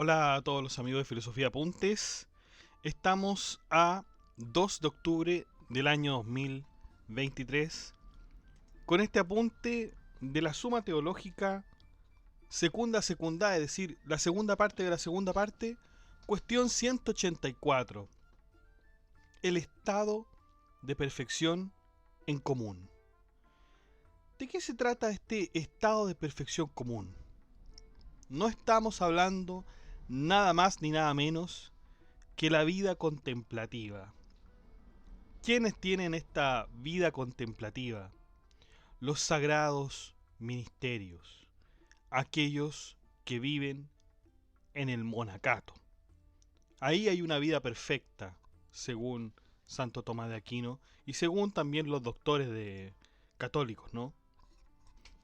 Hola a todos los amigos de Filosofía Apuntes. Estamos a 2 de octubre del año 2023 con este apunte de la Suma Teológica Secunda Secunda, es decir, la segunda parte de la segunda parte, cuestión 184. El estado de perfección en común. ¿De qué se trata este estado de perfección común? No estamos hablando nada más ni nada menos que la vida contemplativa. ¿Quiénes tienen esta vida contemplativa? Los sagrados ministerios, aquellos que viven en el monacato. Ahí hay una vida perfecta, según Santo Tomás de Aquino y según también los doctores católicos, ¿no?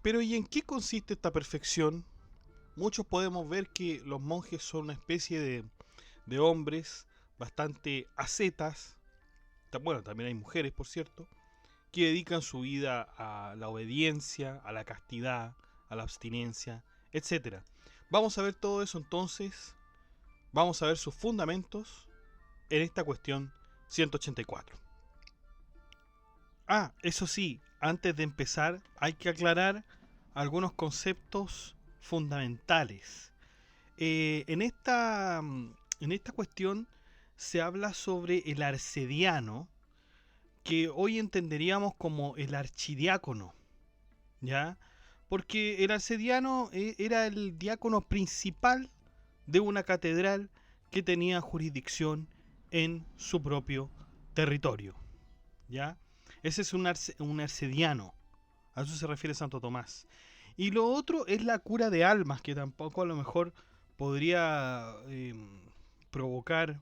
Pero ¿y en qué consiste esta perfección? Muchos podemos ver que los monjes son una especie de hombres bastante ascetas. Bueno, también hay mujeres, por cierto, que dedican su vida a la obediencia, a la castidad, a la abstinencia, etcétera. Vamos a ver todo eso entonces, vamos a ver sus fundamentos en esta cuestión 184. Eso sí, antes de empezar hay que aclarar algunos conceptos fundamentales. En esta cuestión se habla sobre el arcediano, que hoy entenderíamos como el archidiácono, ¿ya? Porque el arcediano era el diácono principal de una catedral que tenía jurisdicción en su propio territorio, ¿ya? Ese es un arcediano, a eso se refiere Santo Tomás. Y lo otro es la cura de almas, que tampoco a lo mejor podría provocar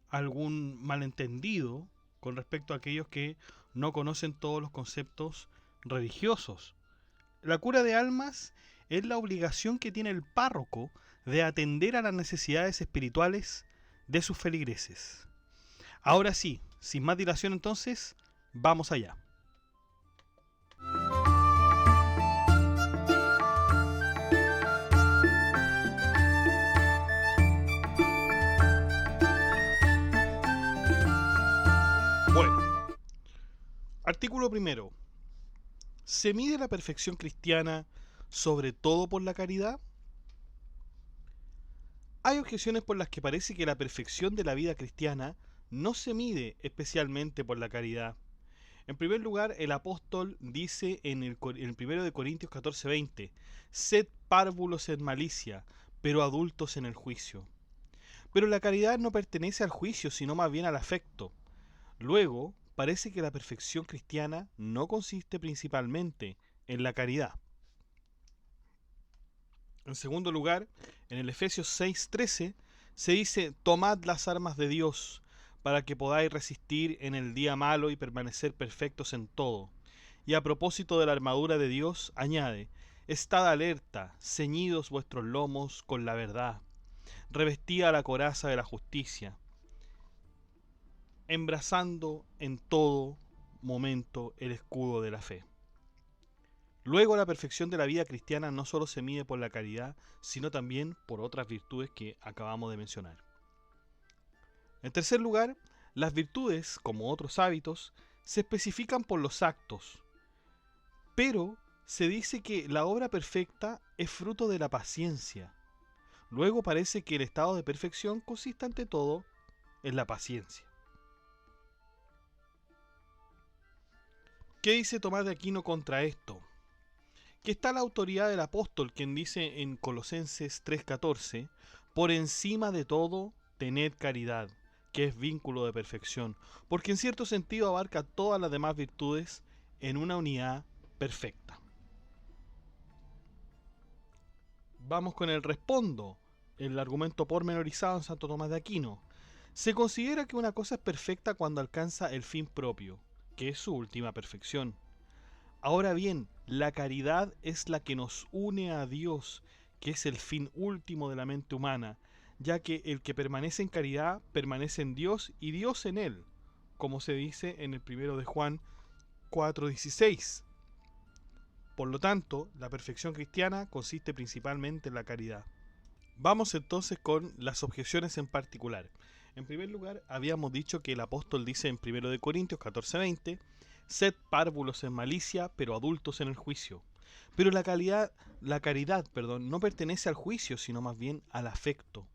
algún malentendido con respecto a aquellos que no conocen todos los conceptos religiosos. La cura de almas es la obligación que tiene el párroco de atender a las necesidades espirituales de sus feligreses. Ahora sí, sin más dilación entonces, vamos allá. Bueno, artículo primero. ¿Se mide la perfección cristiana sobre todo por la caridad? Hay objeciones por las que parece que la perfección de la vida cristiana no se mide especialmente por la caridad. En primer lugar, el apóstol dice en el 1 de Corintios 14:20, sed párvulos en malicia, pero adultos en el juicio. Pero la caridad no pertenece al juicio, sino más bien al afecto. Luego, parece que la perfección cristiana no consiste principalmente en la caridad. En segundo lugar, en el Efesios 6:13 se dice, tomad las armas de Dios, para que podáis resistir en el día malo y permanecer perfectos en todo. Y a propósito de la armadura de Dios, añade, estad alerta, ceñidos vuestros lomos con la verdad, revestida la coraza de la justicia, embrazando en todo momento el escudo de la fe. Luego, la perfección de la vida cristiana no solo se mide por la caridad, sino también por otras virtudes que acabamos de mencionar. En tercer lugar, las virtudes, como otros hábitos, se especifican por los actos, pero se dice que la obra perfecta es fruto de la paciencia. Luego parece que el estado de perfección consiste ante todo en la paciencia. ¿Qué dice Tomás de Aquino contra esto? Que está la autoridad del apóstol, quien dice en Colosenses 3:14, por encima de todo, tened caridad, que es vínculo de perfección, porque en cierto sentido abarca todas las demás virtudes en una unidad perfecta. Vamos con el respondo, el argumento pormenorizado en Santo Tomás de Aquino. Se considera que una cosa es perfecta cuando alcanza el fin propio, que es su última perfección. Ahora bien, la caridad es la que nos une a Dios, que es el fin último de la mente humana, ya que el que permanece en caridad permanece en Dios y Dios en él, como se dice en el 1 de Juan 4:16. Por lo tanto, la perfección cristiana consiste principalmente en la caridad. Vamos entonces con las objeciones en particular. En primer lugar, habíamos dicho que el apóstol dice en 1 de Corintios 14:20, sed párvulos en malicia, pero adultos en el juicio. Pero la caridad, no pertenece al juicio, sino más bien al afecto.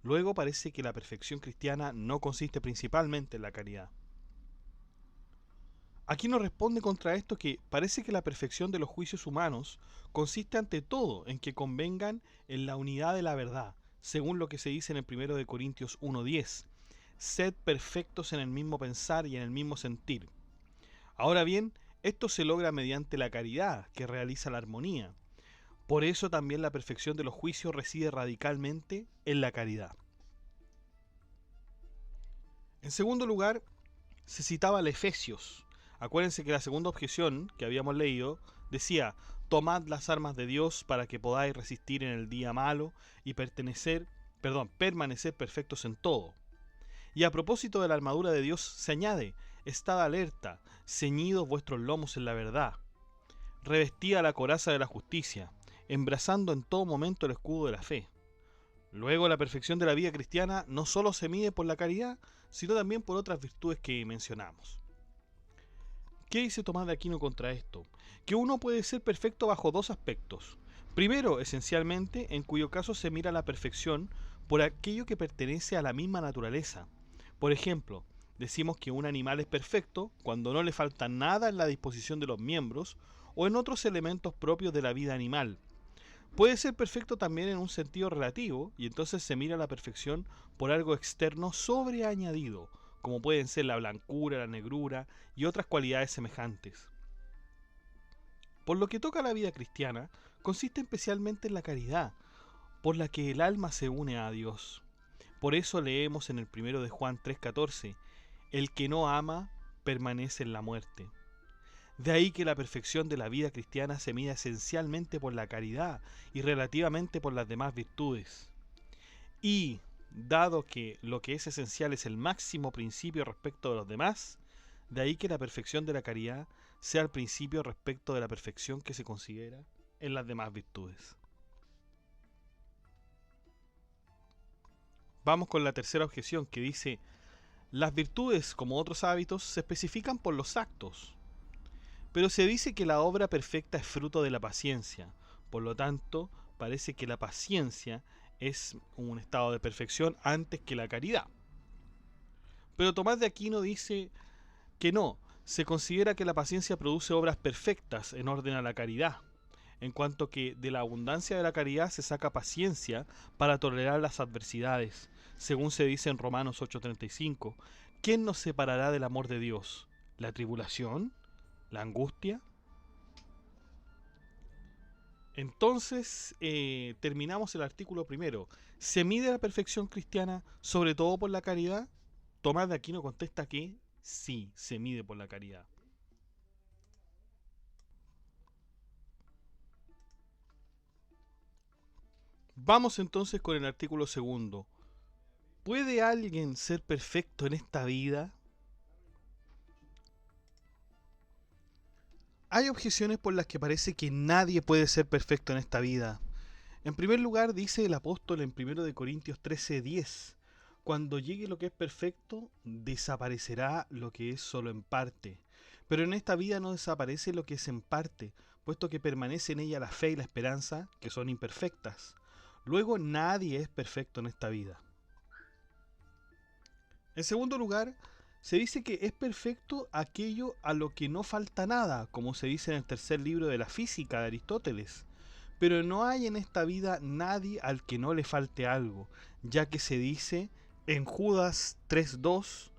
Luego parece que la perfección cristiana no consiste principalmente en la caridad. Aquí nos responde contra esto que parece que la perfección de los juicios humanos consiste ante todo en que convengan en la unidad de la verdad, según lo que se dice en el 1 de Corintios 1:10. Sed perfectos en el mismo pensar y en el mismo sentir. Ahora bien, esto se logra mediante la caridad, que realiza la armonía. Por eso también la perfección de los juicios reside radicalmente en la caridad. En segundo lugar, se citaba al Efesios. Acuérdense que la segunda objeción que habíamos leído decía: tomad las armas de Dios para que podáis resistir en el día malo y permanecer perfectos en todo. Y a propósito de la armadura de Dios se añade: estad alerta, ceñidos vuestros lomos en la verdad, revestida la coraza de la justicia, embrazando en todo momento el escudo de la fe. Luego, la perfección de la vida cristiana no solo se mide por la caridad, sino también por otras virtudes que mencionamos. ¿Qué dice Tomás de Aquino contra esto? Que uno puede ser perfecto bajo dos aspectos. Primero, esencialmente, en cuyo caso se mira la perfección por aquello que pertenece a la misma naturaleza. Por ejemplo, decimos que un animal es perfecto cuando no le falta nada en la disposición de los miembros o en otros elementos propios de la vida animal. Puede ser perfecto también en un sentido relativo, y entonces se mira la perfección por algo externo sobreañadido, como pueden ser la blancura, la negrura y otras cualidades semejantes. Por lo que toca a la vida cristiana, consiste especialmente en la caridad, por la que el alma se une a Dios. Por eso leemos en el 1 de Juan 3:14, el que no ama permanece en la muerte. De ahí que la perfección de la vida cristiana se mide esencialmente por la caridad y relativamente por las demás virtudes. Y, dado que lo que es esencial es el máximo principio respecto de los demás, de ahí que la perfección de la caridad sea el principio respecto de la perfección que se considera en las demás virtudes. Vamos con la tercera objeción, que dice: las virtudes, como otros hábitos, se especifican por los actos. Pero se dice que la obra perfecta es fruto de la paciencia. Por lo tanto, parece que la paciencia es un estado de perfección antes que la caridad. Pero Tomás de Aquino dice que no, se considera que la paciencia produce obras perfectas en orden a la caridad, en cuanto que de la abundancia de la caridad se saca paciencia para tolerar las adversidades, según se dice en Romanos 8:35, ¿quién nos separará del amor de Dios? ¿La tribulación? ¿La angustia? Entonces, terminamos el artículo primero. ¿Se mide la perfección cristiana sobre todo por la caridad? Tomás de Aquino contesta que sí, se mide por la caridad. Vamos entonces con el artículo segundo. ¿Puede alguien ser perfecto en esta vida? Hay objeciones por las que parece que nadie puede ser perfecto en esta vida. En primer lugar, dice el apóstol en 1 de Corintios 13:10, cuando llegue lo que es perfecto, desaparecerá lo que es solo en parte. Pero en esta vida no desaparece lo que es en parte, puesto que permanece en ella la fe y la esperanza, que son imperfectas. Luego, nadie es perfecto en esta vida. En segundo lugar, se dice que es perfecto aquello a lo que no falta nada, como se dice en el tercer libro de la Física de Aristóteles. Pero no hay en esta vida nadie al que no le falte algo, ya que se dice en Judas 3:2,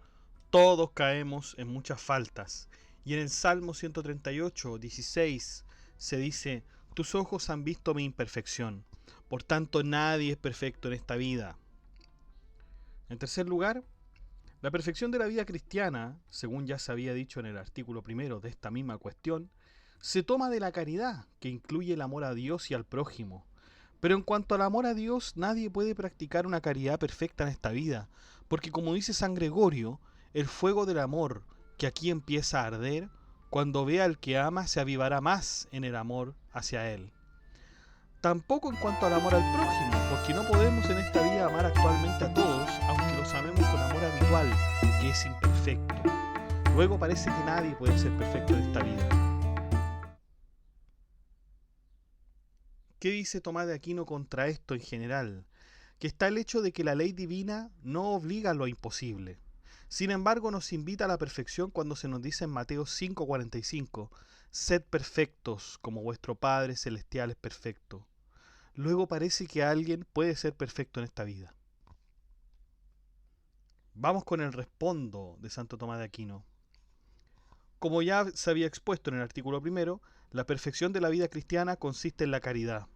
todos caemos en muchas faltas. Y en el Salmo 138:16 se dice, tus ojos han visto mi imperfección. Por tanto, nadie es perfecto en esta vida. En tercer lugar, la perfección de la vida cristiana, según ya se había dicho en el artículo primero de esta misma cuestión, se toma de la caridad, que incluye el amor a Dios y al prójimo. Pero en cuanto al amor a Dios, nadie puede practicar una caridad perfecta en esta vida, porque como dice San Gregorio, el fuego del amor que aquí empieza a arder, cuando vea al que ama se avivará más en el amor hacia él. Tampoco en cuanto al amor al prójimo, porque no podemos en esta vida amar actualmente a todos, aunque los amemos con amor habitual, que es imperfecto. Luego parece que nadie puede ser perfecto en esta vida. ¿Qué dice Tomás de Aquino contra esto en general? Que está el hecho de que la ley divina no obliga a lo imposible. Sin embargo, nos invita a la perfección cuando se nos dice en Mateo 5:45, sed perfectos como vuestro Padre Celestial es perfecto. Luego parece que alguien puede ser perfecto en esta vida. Vamos con el respondo de Santo Tomás de Aquino. Como ya se había expuesto en el artículo primero, la perfección de la vida cristiana consiste en la caridad.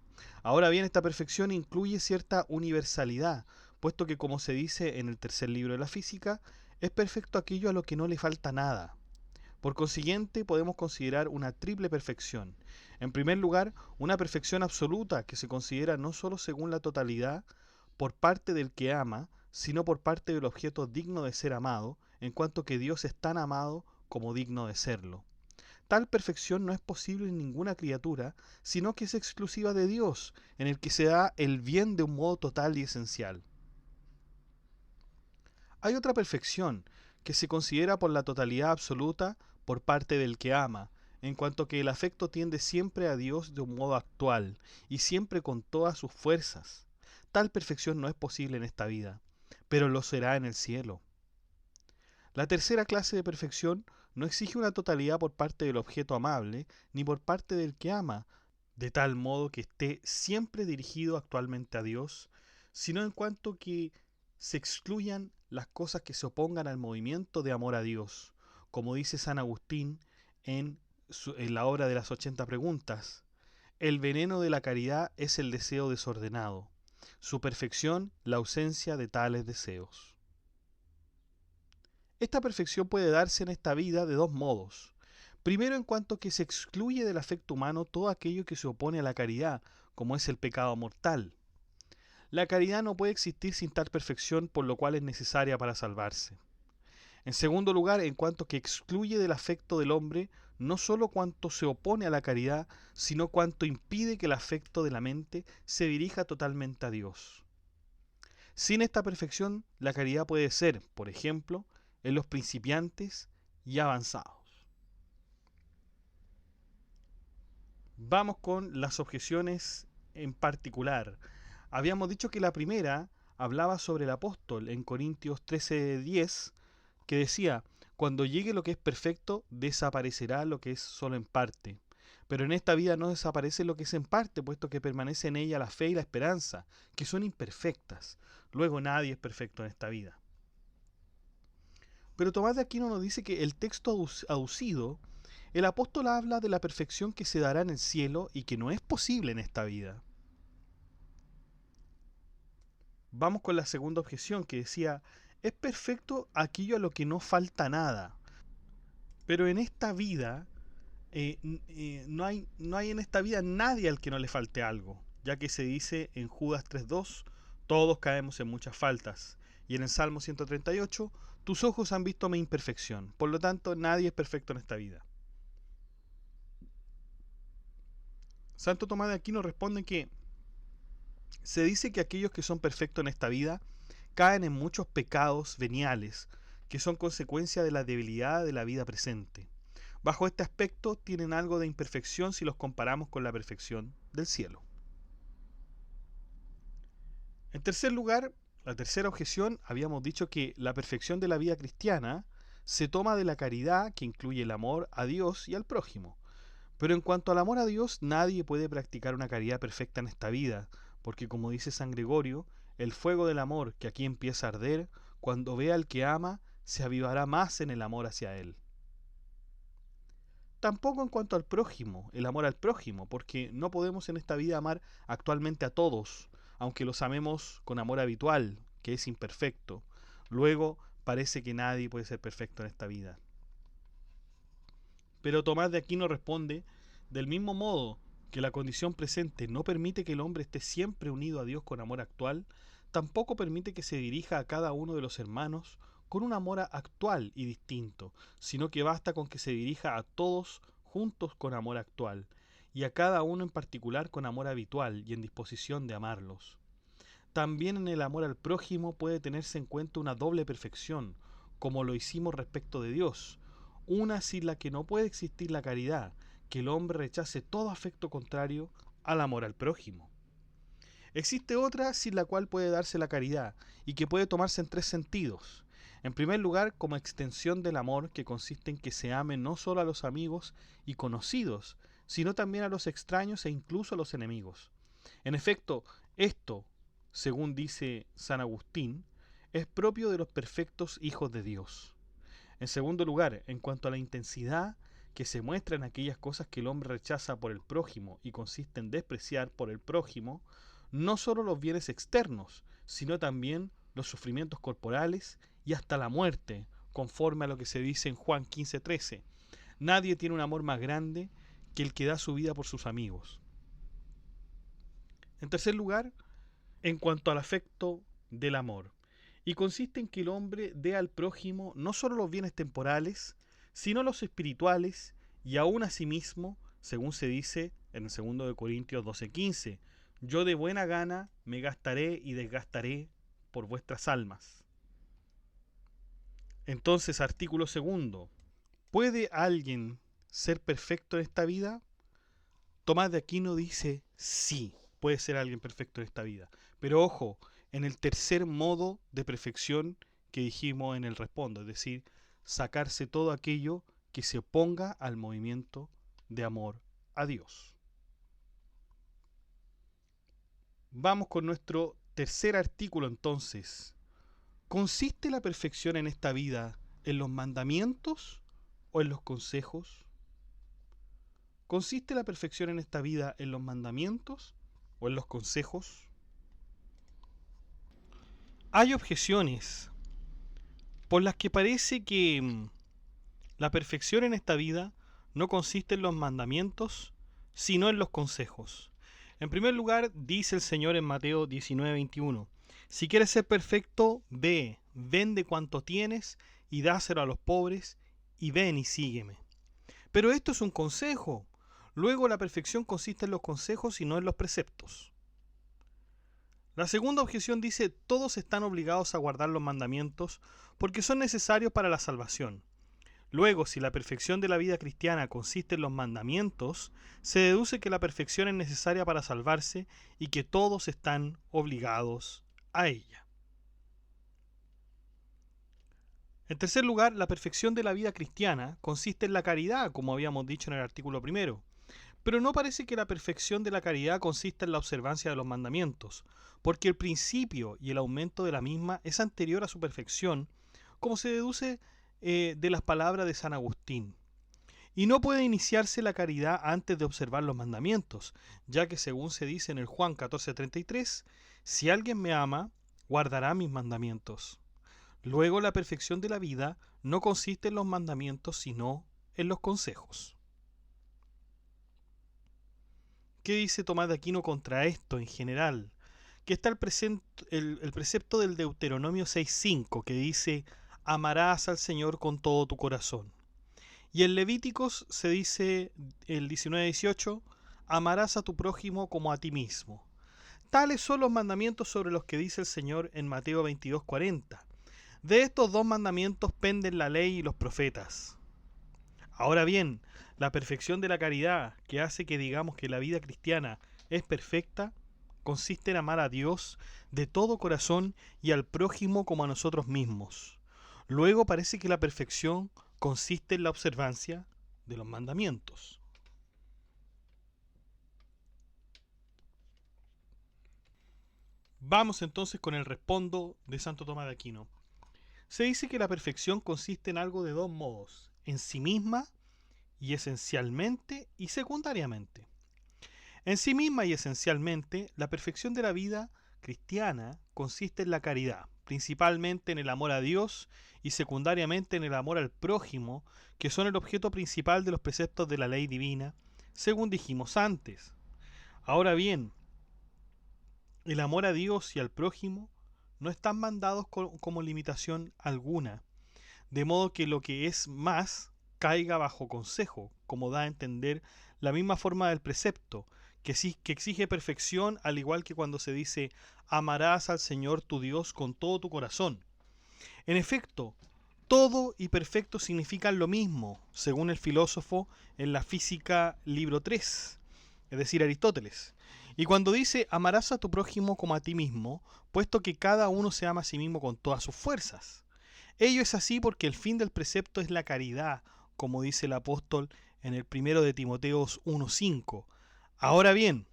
Ahora bien, esta perfección incluye cierta universalidad, puesto que, como se dice en el tercer libro de la física, es perfecto aquello a lo que no le falta nada. Por consiguiente, podemos considerar una triple perfección. En primer lugar, una perfección absoluta que se considera no sólo según la totalidad por parte del que ama, sino por parte del objeto digno de ser amado, en cuanto que Dios es tan amado como digno de serlo. Tal perfección no es posible en ninguna criatura, sino que es exclusiva de Dios, en el que se da el bien de un modo total y esencial. Hay otra perfección, que se considera por la totalidad absoluta por parte del que ama, en cuanto que el afecto tiende siempre a Dios de un modo actual, y siempre con todas sus fuerzas. Tal perfección no es posible en esta vida, pero lo será en el cielo. La tercera clase de perfección no exige una totalidad por parte del objeto amable, ni por parte del que ama, de tal modo que esté siempre dirigido actualmente a Dios, sino en cuanto que se excluyan las cosas que se opongan al movimiento de amor a Dios, como dice San Agustín en la obra de las 80 preguntas. El veneno de la caridad es el deseo desordenado, su perfección la ausencia de tales deseos. Esta perfección puede darse en esta vida de dos modos. Primero, en cuanto que se excluye del afecto humano todo aquello que se opone a la caridad, como es el pecado mortal. La caridad no puede existir sin tal perfección, por lo cual es necesaria para salvarse. En segundo lugar, en cuanto que excluye del afecto del hombre no sólo cuanto se opone a la caridad, sino cuanto impide que el afecto de la mente se dirija totalmente a Dios. Sin esta perfección, la caridad puede ser, por ejemplo, en los principiantes y avanzados. Vamos con las objeciones en particular. Habíamos dicho que la primera hablaba sobre el apóstol en Corintios 13:10, que decía, cuando llegue lo que es perfecto, desaparecerá lo que es solo en parte. Pero en esta vida no desaparece lo que es en parte, puesto que permanece en ella la fe y la esperanza, que son imperfectas. Luego nadie es perfecto en esta vida. Pero Tomás de Aquino nos dice que el texto aducido, el apóstol habla de la perfección que se dará en el cielo y que no es posible en esta vida. Vamos con la segunda objeción que decía, es perfecto aquello a lo que no falta nada. Pero en esta vida, no hay en esta vida nadie al que no le falte algo, ya que se dice en Judas 3:2, todos caemos en muchas faltas. Y en el Salmo 138, tus ojos han visto mi imperfección. Por lo tanto, nadie es perfecto en esta vida. Santo Tomás de Aquino responde que se dice que aquellos que son perfectos en esta vida caen en muchos pecados veniales, que son consecuencia de la debilidad de la vida presente. Bajo este aspecto tienen algo de imperfección si los comparamos con la perfección del cielo. En tercer lugar, la tercera objeción, habíamos dicho que la perfección de la vida cristiana se toma de la caridad, que incluye el amor a Dios y al prójimo. Pero en cuanto al amor a Dios, nadie puede practicar una caridad perfecta en esta vida, porque como dice San Gregorio, el fuego del amor que aquí empieza a arder, cuando vea al que ama, se avivará más en el amor hacia él. Tampoco en cuanto al prójimo, el amor al prójimo, porque no podemos en esta vida amar actualmente a todos, aunque los amemos con amor habitual, que es imperfecto. Luego parece que nadie puede ser perfecto en esta vida. Pero Tomás de Aquino responde, del mismo modo que la condición presente no permite que el hombre esté siempre unido a Dios con amor actual, tampoco permite que se dirija a cada uno de los hermanos con un amor actual y distinto, sino que basta con que se dirija a todos juntos con amor actual. y a cada uno en particular con amor habitual y en disposición de amarlos. También en el amor al prójimo puede tenerse en cuenta una doble perfección, como lo hicimos respecto de Dios, una sin la que no puede existir la caridad, que el hombre rechace todo afecto contrario al amor al prójimo. Existe otra sin la cual puede darse la caridad, y que puede tomarse en tres sentidos. En primer lugar, como extensión del amor, que consiste en que se ame no solo a los amigos y conocidos, sino también a los extraños e incluso a los enemigos. En efecto, esto, según dice San Agustín, es propio de los perfectos hijos de Dios. En segundo lugar, en cuanto a la intensidad que se muestra en aquellas cosas que el hombre rechaza por el prójimo y consiste en despreciar por el prójimo, no solo los bienes externos, sino también los sufrimientos corporales y hasta la muerte, conforme a lo que se dice en Juan 15:13. Nadie tiene un amor más grande que el que da su vida por sus amigos. En tercer lugar, en cuanto al afecto del amor, y consiste en que el hombre dé al prójimo no solo los bienes temporales, sino los espirituales y aún a sí mismo, según se dice en el 2 de Corintios 12:15, yo de buena gana me gastaré y desgastaré por vuestras almas. Entonces, artículo segundo, ¿puede alguien ser perfecto en esta vida? Tomás de Aquino dice sí, puede ser alguien perfecto en esta vida. Pero ojo, en el tercer modo de perfección que dijimos en el respondo, es decir, sacarse todo aquello que se oponga al movimiento de amor a Dios. Vamos con nuestro tercer artículo entonces. ¿Consiste la perfección en esta vida en los mandamientos o en los consejos? ¿Consiste la perfección en esta vida en los mandamientos o en los consejos? Hay objeciones por las que parece que la perfección en esta vida no consiste en los mandamientos, sino en los consejos. En primer lugar, dice el Señor en Mateo 19:21, si quieres ser perfecto, ve, vende cuanto tienes y dáselo a los pobres, y ven y sígueme. Pero esto es un consejo. Luego la perfección consiste en los consejos y no en los preceptos. La segunda objeción dice, todos están obligados a guardar los mandamientos porque son necesarios para la salvación. Luego, si la perfección de la vida cristiana consiste en los mandamientos, se deduce que la perfección es necesaria para salvarse y que todos están obligados a ella. En tercer lugar, la perfección de la vida cristiana consiste en la caridad, como habíamos dicho en el artículo primero. Pero no parece que la perfección de la caridad consista en la observancia de los mandamientos, porque el principio y el aumento de la misma es anterior a su perfección, como se deduce de las palabras de San Agustín. Y no puede iniciarse la caridad antes de observar los mandamientos, ya que según se dice en el Juan 14:33, si alguien me ama, guardará mis mandamientos. Luego la perfección de la vida no consiste en los mandamientos, sino en los consejos. ¿Qué dice Tomás de Aquino contra esto en general? Que está el precepto del Deuteronomio 6:5 que dice, amarás al Señor con todo tu corazón. Y en Levíticos se dice el 19:18, amarás a tu prójimo como a ti mismo. Tales son los mandamientos sobre los que dice el Señor en Mateo 22:40. De estos dos mandamientos penden la ley y los profetas. Ahora bien, la perfección de la caridad, que hace que digamos que la vida cristiana es perfecta, consiste en amar a Dios de todo corazón y al prójimo como a nosotros mismos. Luego parece que la perfección consiste en la observancia de los mandamientos. Vamos entonces con el respondo de Santo Tomás de Aquino. Se dice que la perfección consiste en algo de dos modos, en sí misma y esencialmente y secundariamente. En sí misma y esencialmente, la perfección de la vida cristiana consiste en la caridad, principalmente en el amor a Dios y secundariamente en el amor al prójimo, que son el objeto principal de los preceptos de la ley divina, según dijimos antes. Ahora bien, el amor a Dios y al prójimo no están mandados como limitación alguna, de modo que lo que es más caiga bajo consejo, como da a entender la misma forma del precepto, que exige perfección, al igual que cuando se dice amarás al Señor tu Dios con todo tu corazón. En efecto, todo y perfecto significan lo mismo, según el filósofo en la Física libro 3, es decir, Aristóteles. Y cuando dice amarás a tu prójimo como a ti mismo, puesto que cada uno se ama a sí mismo con todas sus fuerzas. Ello es así porque el fin del precepto es la caridad, como dice el apóstol en el primero de Timoteos 1:5. Ahora bien,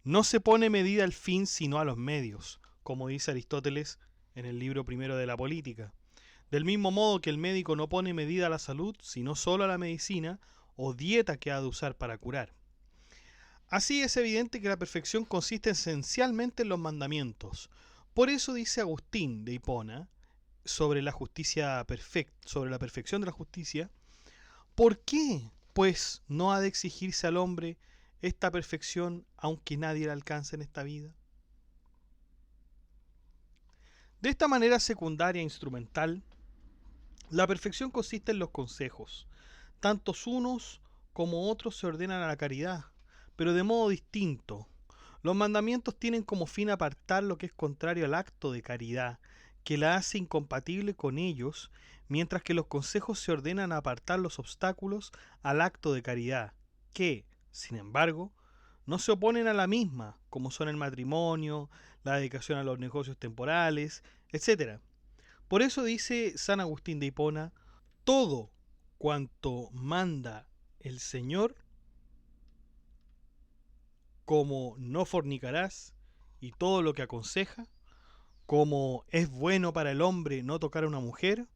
no se pone medida al fin sino a los medios, como dice Aristóteles en el libro primero de la Política. Del mismo modo que el médico no pone medida a la salud, sino solo a la medicina o dieta que ha de usar para curar. Así es evidente que la perfección consiste esencialmente en los mandamientos. Por eso dice Agustín de Hipona, sobre la justicia perfecta, sobre la perfección de la justicia, ¿por qué, pues, no ha de exigirse al hombre esta perfección aunque nadie la alcance en esta vida? De esta manera secundaria e instrumental, la perfección consiste en los consejos. Tantos unos como otros se ordenan a la caridad, pero de modo distinto. Los mandamientos tienen como fin apartar lo que es contrario al acto de caridad, que la hace incompatible con ellos, mientras que los consejos se ordenan a apartar los obstáculos al acto de caridad, que, sin embargo, no se oponen a la misma, como son el matrimonio, la dedicación a los negocios temporales, etc. Por eso dice San Agustín de Hipona, todo cuanto manda el Señor, como no fornicarás, y todo lo que aconseja, como es bueno para el hombre no tocar a una mujer,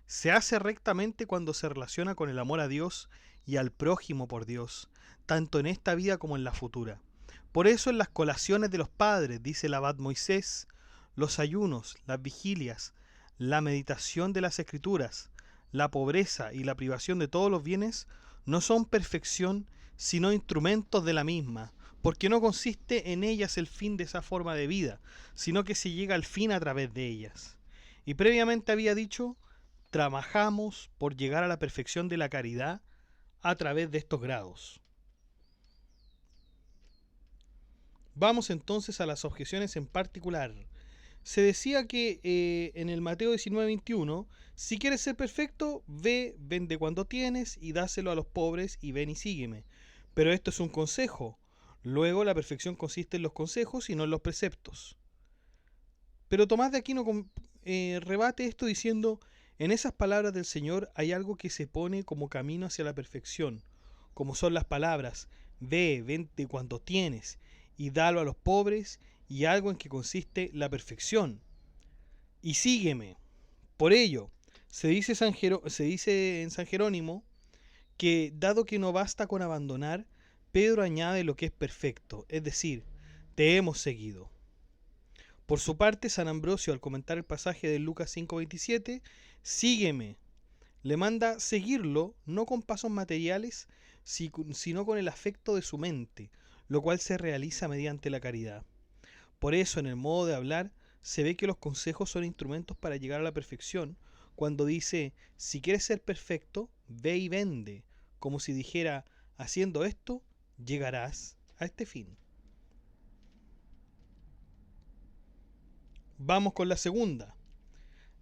se hace rectamente cuando se relaciona con el amor a Dios y al prójimo por Dios, tanto en esta vida como en la futura. Por eso en las colaciones de los padres, dice el abad Moisés, los ayunos, las vigilias, la meditación de las escrituras, la pobreza y la privación de todos los bienes no son perfección, sino instrumentos de la misma, porque no consiste en ellas el fin de esa forma de vida, sino que se llega al fin a través de ellas. Y previamente había dicho, trabajamos por llegar a la perfección de la caridad a través de estos grados. Vamos entonces a las objeciones en particular. Se decía que en el Mateo 19:21, si quieres ser perfecto, ve, vende cuando tienes y dáselo a los pobres y ven y sígueme. Pero esto es un consejo. Luego la perfección consiste en los consejos y no en los preceptos. Pero Tomás de Aquino rebate esto diciendo, en esas palabras del Señor hay algo que se pone como camino hacia la perfección, como son las palabras, ve, vente cuando tienes, y dalo a los pobres, y algo en que consiste la perfección. Y sígueme. Por ello, se dice en San Jerónimo que, dado que no basta con abandonar, Pedro añade lo que es perfecto, es decir, te hemos seguido. Por su parte, San Ambrosio, al comentar el pasaje de Lucas 5:27, sígueme, le manda seguirlo no con pasos materiales, sino con el afecto de su mente, lo cual se realiza mediante la caridad. Por eso, en el modo de hablar, se ve que los consejos son instrumentos para llegar a la perfección, cuando dice, si quieres ser perfecto, ve y vende, como si dijera, haciendo esto, llegarás a este fin. Vamos con la segunda.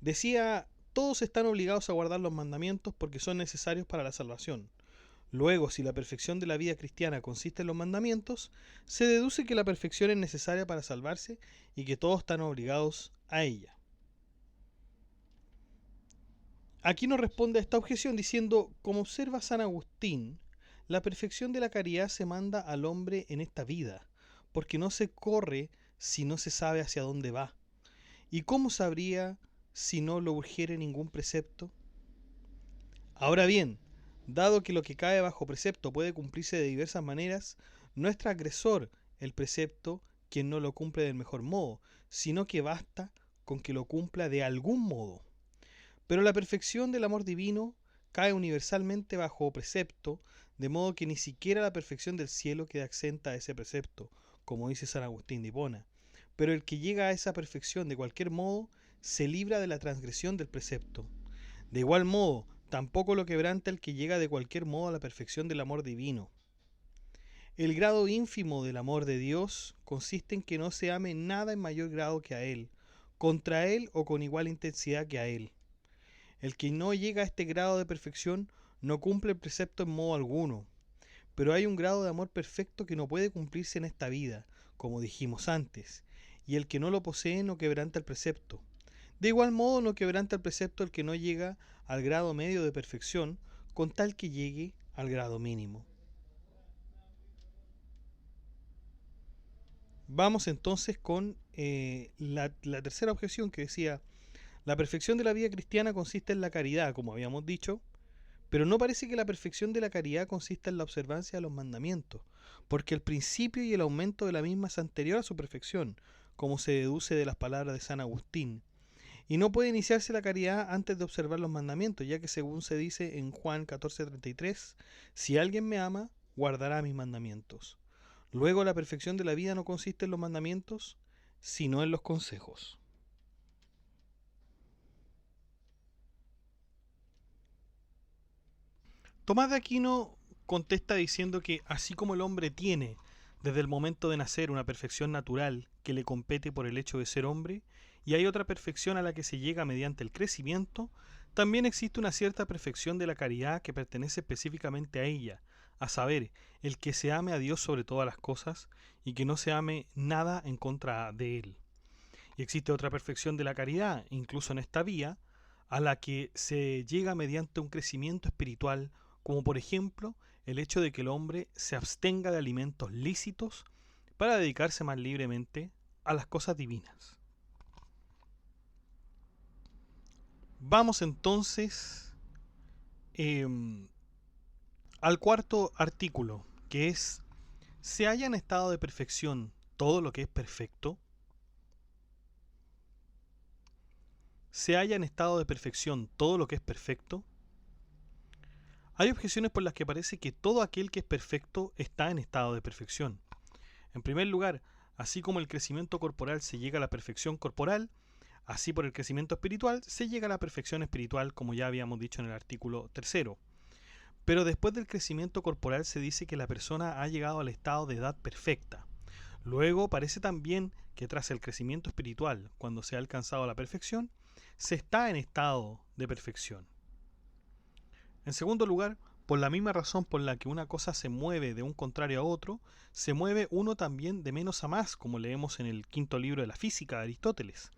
Decía, todos están obligados a guardar los mandamientos porque son necesarios para la salvación. Luego, si la perfección de la vida cristiana consiste en los mandamientos, se deduce que la perfección es necesaria para salvarse y que todos están obligados a ella. Aquí nos responde a esta objeción diciendo, como observa San Agustín, la perfección de la caridad se manda al hombre en esta vida, porque no se corre si no se sabe hacia dónde va. ¿Y cómo sabría si no lo urgiere ningún precepto? Ahora bien, dado que lo que cae bajo precepto puede cumplirse de diversas maneras, no es transgresor el precepto quien no lo cumple del mejor modo, sino que basta con que lo cumpla de algún modo. Pero la perfección del amor divino cae universalmente bajo precepto, de modo que ni siquiera la perfección del cielo queda exenta a ese precepto, como dice San Agustín de Hipona. Pero el que llega a esa perfección de cualquier modo, se libra de la transgresión del precepto. De igual modo, tampoco lo quebranta el que llega de cualquier modo a la perfección del amor divino. El grado ínfimo del amor de Dios consiste en que no se ame nada en mayor grado que a Él, contra Él o con igual intensidad que a Él. El que no llega a este grado de perfección no cumple el precepto en modo alguno, pero hay un grado de amor perfecto que no puede cumplirse en esta vida, como dijimos antes, y el que no lo posee no quebranta el precepto. De igual modo no quebranta el precepto el que no llega al grado medio de perfección, con tal que llegue al grado mínimo. Vamos entonces con la tercera objeción que decía, la perfección de la vida cristiana consiste en la caridad, como habíamos dicho, pero no parece que la perfección de la caridad consista en la observancia de los mandamientos, porque el principio y el aumento de la misma es anterior a su perfección, como se deduce de las palabras de San Agustín. Y no puede iniciarse la caridad antes de observar los mandamientos, ya que según se dice en Juan 14:33, si alguien me ama, guardará mis mandamientos. Luego la perfección de la vida no consiste en los mandamientos, sino en los consejos. Tomás de Aquino contesta diciendo que así como el hombre tiene desde el momento de nacer una perfección natural que le compete por el hecho de ser hombre, y hay otra perfección a la que se llega mediante el crecimiento, también existe una cierta perfección de la caridad que pertenece específicamente a ella, a saber, el que se ame a Dios sobre todas las cosas y que no se ame nada en contra de Él. Y existe otra perfección de la caridad, incluso en esta vía, a la que se llega mediante un crecimiento espiritual, como por ejemplo el hecho de que el hombre se abstenga de alimentos lícitos para dedicarse más libremente a las cosas divinas. Vamos entonces eh, al cuarto artículo, que es, ¿se halla en estado de perfección todo lo que es perfecto? ¿Se halla en estado de perfección todo lo que es perfecto? Hay objeciones por las que parece que todo aquel que es perfecto está en estado de perfección. En primer lugar, así como el crecimiento corporal se llega a la perfección corporal, así por el crecimiento espiritual se llega a la perfección espiritual, como ya habíamos dicho en el artículo tercero. Pero después del crecimiento corporal se dice que la persona ha llegado al estado de edad perfecta. Luego parece también que tras el crecimiento espiritual, cuando se ha alcanzado la perfección, se está en estado de perfección. En segundo lugar, por la misma razón por la que una cosa se mueve de un contrario a otro, se mueve uno también de menos a más, como leemos en el quinto libro de la física de Aristóteles.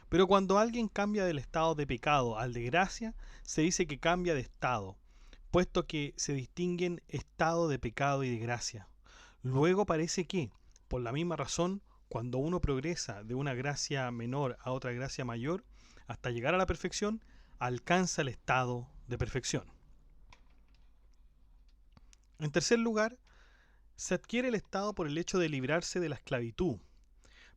Pero cuando alguien cambia del estado de pecado al de gracia, se dice que cambia de estado, puesto que se distinguen estado de pecado y de gracia. Luego parece que, por la misma razón, cuando uno progresa de una gracia menor a otra gracia mayor, hasta llegar a la perfección, alcanza el estado de perfección. En tercer lugar, se adquiere el estado por el hecho de librarse de la esclavitud,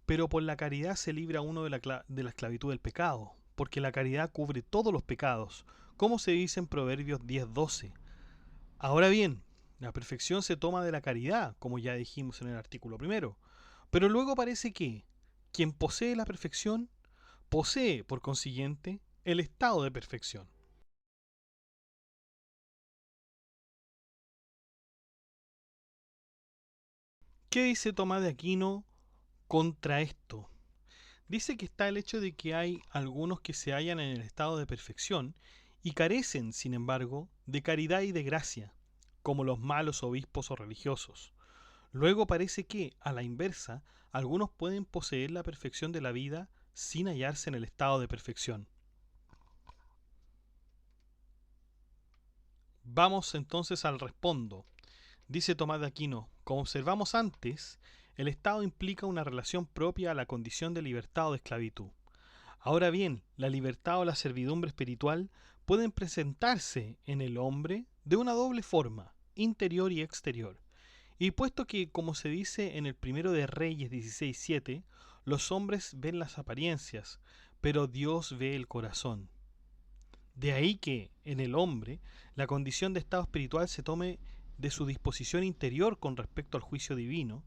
pero por la caridad se libra uno de la esclavitud del pecado, porque la caridad cubre todos los pecados, como se dice en Proverbios 10:12. Ahora bien, la perfección se toma de la caridad, como ya dijimos en el artículo primero, pero luego parece que quien posee la perfección posee, por consiguiente, el estado de perfección. ¿Qué dice Tomás de Aquino contra esto? Dice que está el hecho de que hay algunos que se hallan en el estado de perfección y carecen, sin embargo, de caridad y de gracia, como los malos obispos o religiosos. Luego parece que, a la inversa, algunos pueden poseer la perfección de la vida sin hallarse en el estado de perfección. Vamos entonces al respondo. Dice Tomás de Aquino, como observamos antes, el estado implica una relación propia a la condición de libertad o de esclavitud. Ahora bien, la libertad o la servidumbre espiritual pueden presentarse en el hombre de una doble forma, interior y exterior. Y puesto que, como se dice en el primero de Reyes 16:7, los hombres ven las apariencias, pero Dios ve el corazón. De ahí que, en el hombre, la condición de estado espiritual se tome de su disposición interior con respecto al juicio divino,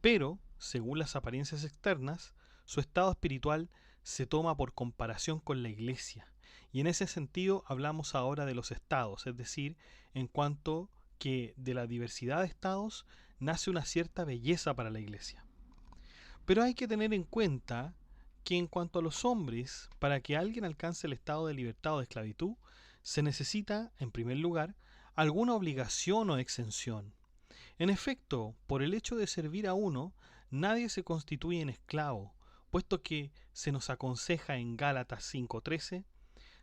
pero, según las apariencias externas, su estado espiritual se toma por comparación con la iglesia, Y en ese sentido hablamos ahora de los estados, es decir, en cuanto que de la diversidad de estados nace una cierta belleza para la Iglesia. Pero hay que tener en cuenta que en cuanto a los hombres, para que alguien alcance el estado de libertad o de esclavitud, se necesita, en primer lugar, alguna obligación o exención. En efecto, por el hecho de servir a uno, nadie se constituye en esclavo, puesto que se nos aconseja en Gálatas 5:13,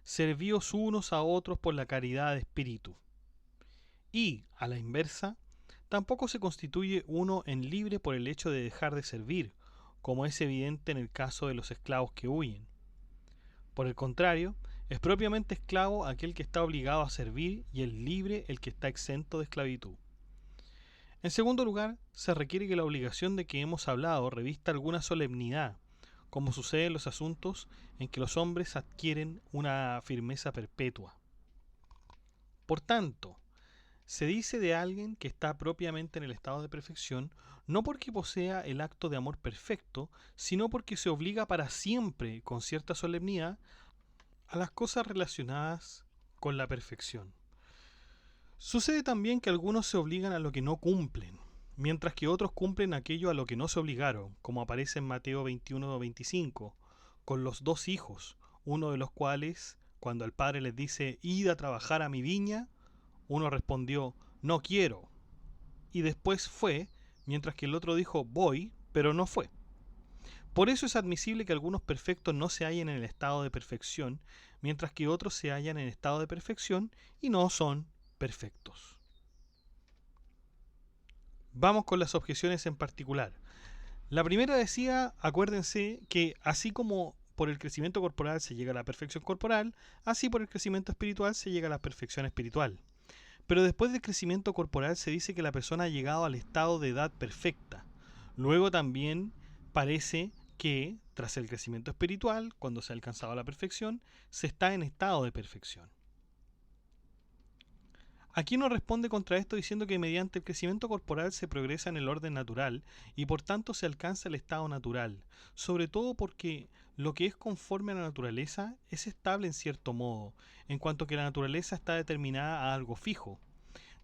servíos unos a otros por la caridad de espíritu. Y, a la inversa, tampoco se constituye uno en libre por el hecho de dejar de servir, como es evidente en el caso de los esclavos que huyen. Por el contrario, es propiamente esclavo aquel que está obligado a servir y es libre el que está exento de esclavitud. En segundo lugar, se requiere que la obligación de que hemos hablado revista alguna solemnidad, como sucede en los asuntos en que los hombres adquieren una firmeza perpetua. Por tanto, se dice de alguien que está propiamente en el estado de perfección, no porque posea el acto de amor perfecto, sino porque se obliga para siempre, con cierta solemnidad, a las cosas relacionadas con la perfección. Sucede también que algunos se obligan a lo que no cumplen, mientras que otros cumplen aquello a lo que no se obligaron, como aparece en Mateo 21:25, con los 2 hijos, uno de los cuales, cuando el padre les dice, id a trabajar a mi viña, uno respondió, no quiero, y después fue, mientras que el otro dijo, voy, pero no fue. Por eso es admisible que algunos perfectos no se hallen en el estado de perfección, mientras que otros se hallan en estado de perfección y no son perfectos. Vamos con las objeciones en particular. La primera decía, acuérdense que así como por el crecimiento corporal se llega a la perfección corporal, así por el crecimiento espiritual se llega a la perfección espiritual. Pero después del crecimiento corporal se dice que la persona ha llegado al estado de edad perfecta. Luego también parece que, tras el crecimiento espiritual, cuando se ha alcanzado la perfección, se está en estado de perfección. Aquí nos responde contra esto diciendo que mediante el crecimiento corporal se progresa en el orden natural y por tanto se alcanza el estado natural, sobre todo porque lo que es conforme a la naturaleza es estable en cierto modo, en cuanto que la naturaleza está determinada a algo fijo.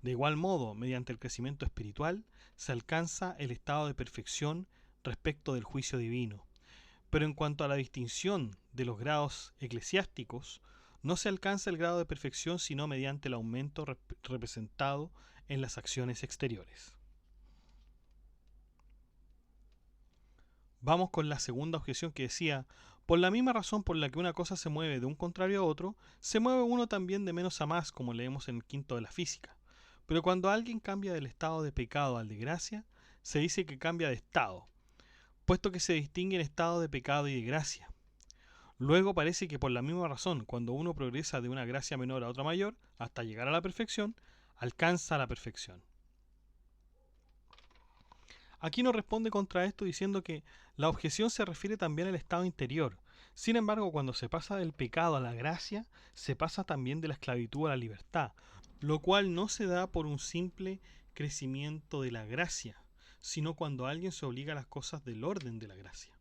De igual modo, mediante el crecimiento espiritual, se alcanza el estado de perfección respecto del juicio divino. Pero en cuanto a la distinción de los grados eclesiásticos, no se alcanza el grado de perfección sino mediante el aumento representado en las acciones exteriores. Vamos con la segunda objeción que decía, por la misma razón por la que una cosa se mueve de un contrario a otro, se mueve uno también de menos a más, como leemos en el quinto de la física. Pero cuando alguien cambia del estado de pecado al de gracia, se dice que cambia de estado, puesto que se distingue en estado de pecado y de gracia. Luego parece que por la misma razón, cuando uno progresa de una gracia menor a otra mayor, hasta llegar a la perfección, alcanza la perfección. Aquí nos responde contra esto diciendo que la objeción se refiere también al estado interior. Sin embargo, cuando se pasa del pecado a la gracia, se pasa también de la esclavitud a la libertad, lo cual no se da por un simple crecimiento de la gracia, sino cuando alguien se obliga a las cosas del orden de la gracia.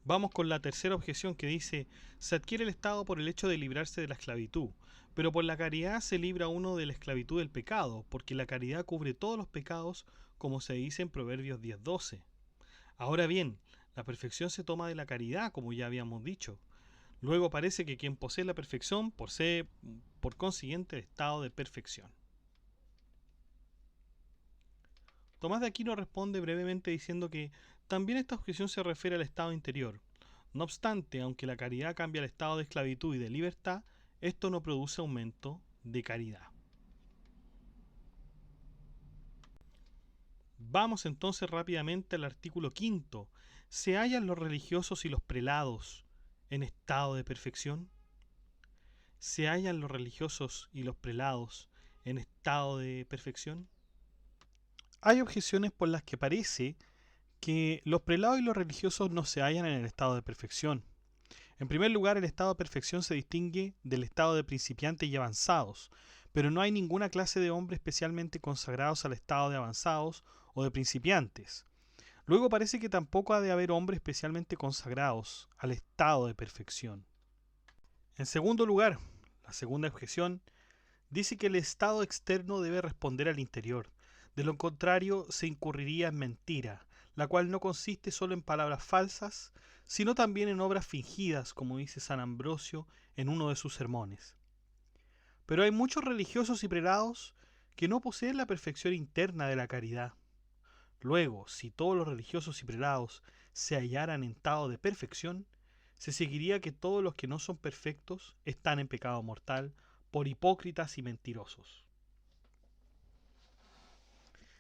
Vamos con la tercera objeción que dice, se adquiere el estado por el hecho de librarse de la esclavitud, pero por la caridad se libra uno de la esclavitud del pecado, porque la caridad cubre todos los pecados, como se dice en Proverbios 10:12. Ahora bien, la perfección se toma de la caridad, como ya habíamos dicho. Luego parece que quien posee la perfección posee, por consiguiente, el estado de perfección. Tomás de Aquino responde brevemente diciendo que también esta objeción se refiere al estado interior. No obstante, aunque la caridad cambia el estado de esclavitud y de libertad, esto no produce aumento de caridad. Vamos entonces rápidamente al artículo 5. ¿Se hallan los religiosos y los prelados en estado de perfección? ¿Se hallan los religiosos y los prelados en estado de perfección? Hay objeciones por las que parece que los prelados y los religiosos no se hallan en el estado de perfección. En primer lugar, el estado de perfección se distingue del estado de principiantes y avanzados, pero no hay ninguna clase de hombres especialmente consagrados al estado de avanzados o de principiantes. Luego parece que tampoco ha de haber hombres especialmente consagrados al estado de perfección. En segundo lugar, la segunda objeción dice que el estado externo debe responder al interior. De lo contrario, se incurriría en mentira, la cual no consiste solo en palabras falsas, sino también en obras fingidas, como dice San Ambrosio en uno de sus sermones. Pero hay muchos religiosos y prelados que no poseen la perfección interna de la caridad. Luego, si todos los religiosos y prelados se hallaran en estado de perfección, se seguiría que todos los que no son perfectos están en pecado mortal por hipócritas y mentirosos.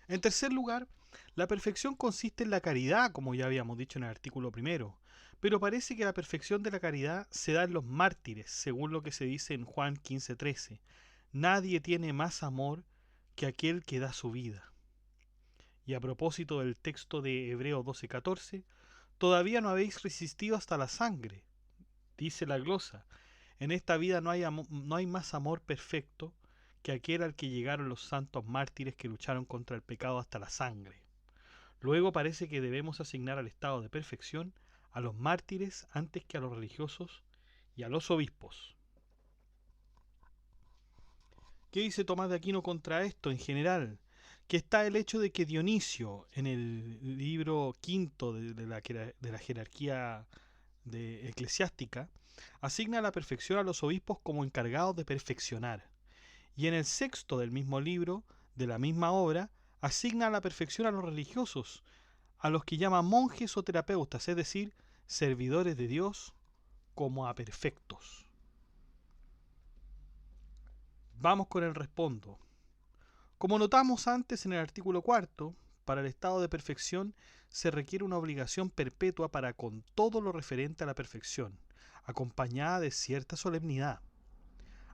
En tercer lugar, la perfección consiste en la caridad, como ya habíamos dicho en el artículo primero, pero parece que la perfección de la caridad se da en los mártires, según lo que se dice en Juan 15:13. Nadie tiene más amor que aquel que da su vida. Y a propósito del texto de Hebreos 12:14, todavía no habéis resistido hasta la sangre, dice la glosa. En esta vida no hay más amor perfecto que aquel al que llegaron los santos mártires que lucharon contra el pecado hasta la sangre. Luego parece que debemos asignar al estado de perfección a los mártires antes que a los religiosos y a los obispos. ¿Qué dice Tomás de Aquino contra esto en general? Que está el hecho de que Dionisio, en el libro quinto de la jerarquía eclesiástica, asigna la perfección a los obispos como encargados de perfeccionar. Y en el sexto del mismo libro, de la misma obra, asigna la perfección a los religiosos, a los que llama monjes o terapeutas, es decir, servidores de Dios, como a perfectos. Vamos con el respondo. Como notamos antes en el artículo cuarto, para el estado de perfección se requiere una obligación perpetua para con todo lo referente a la perfección, acompañada de cierta solemnidad.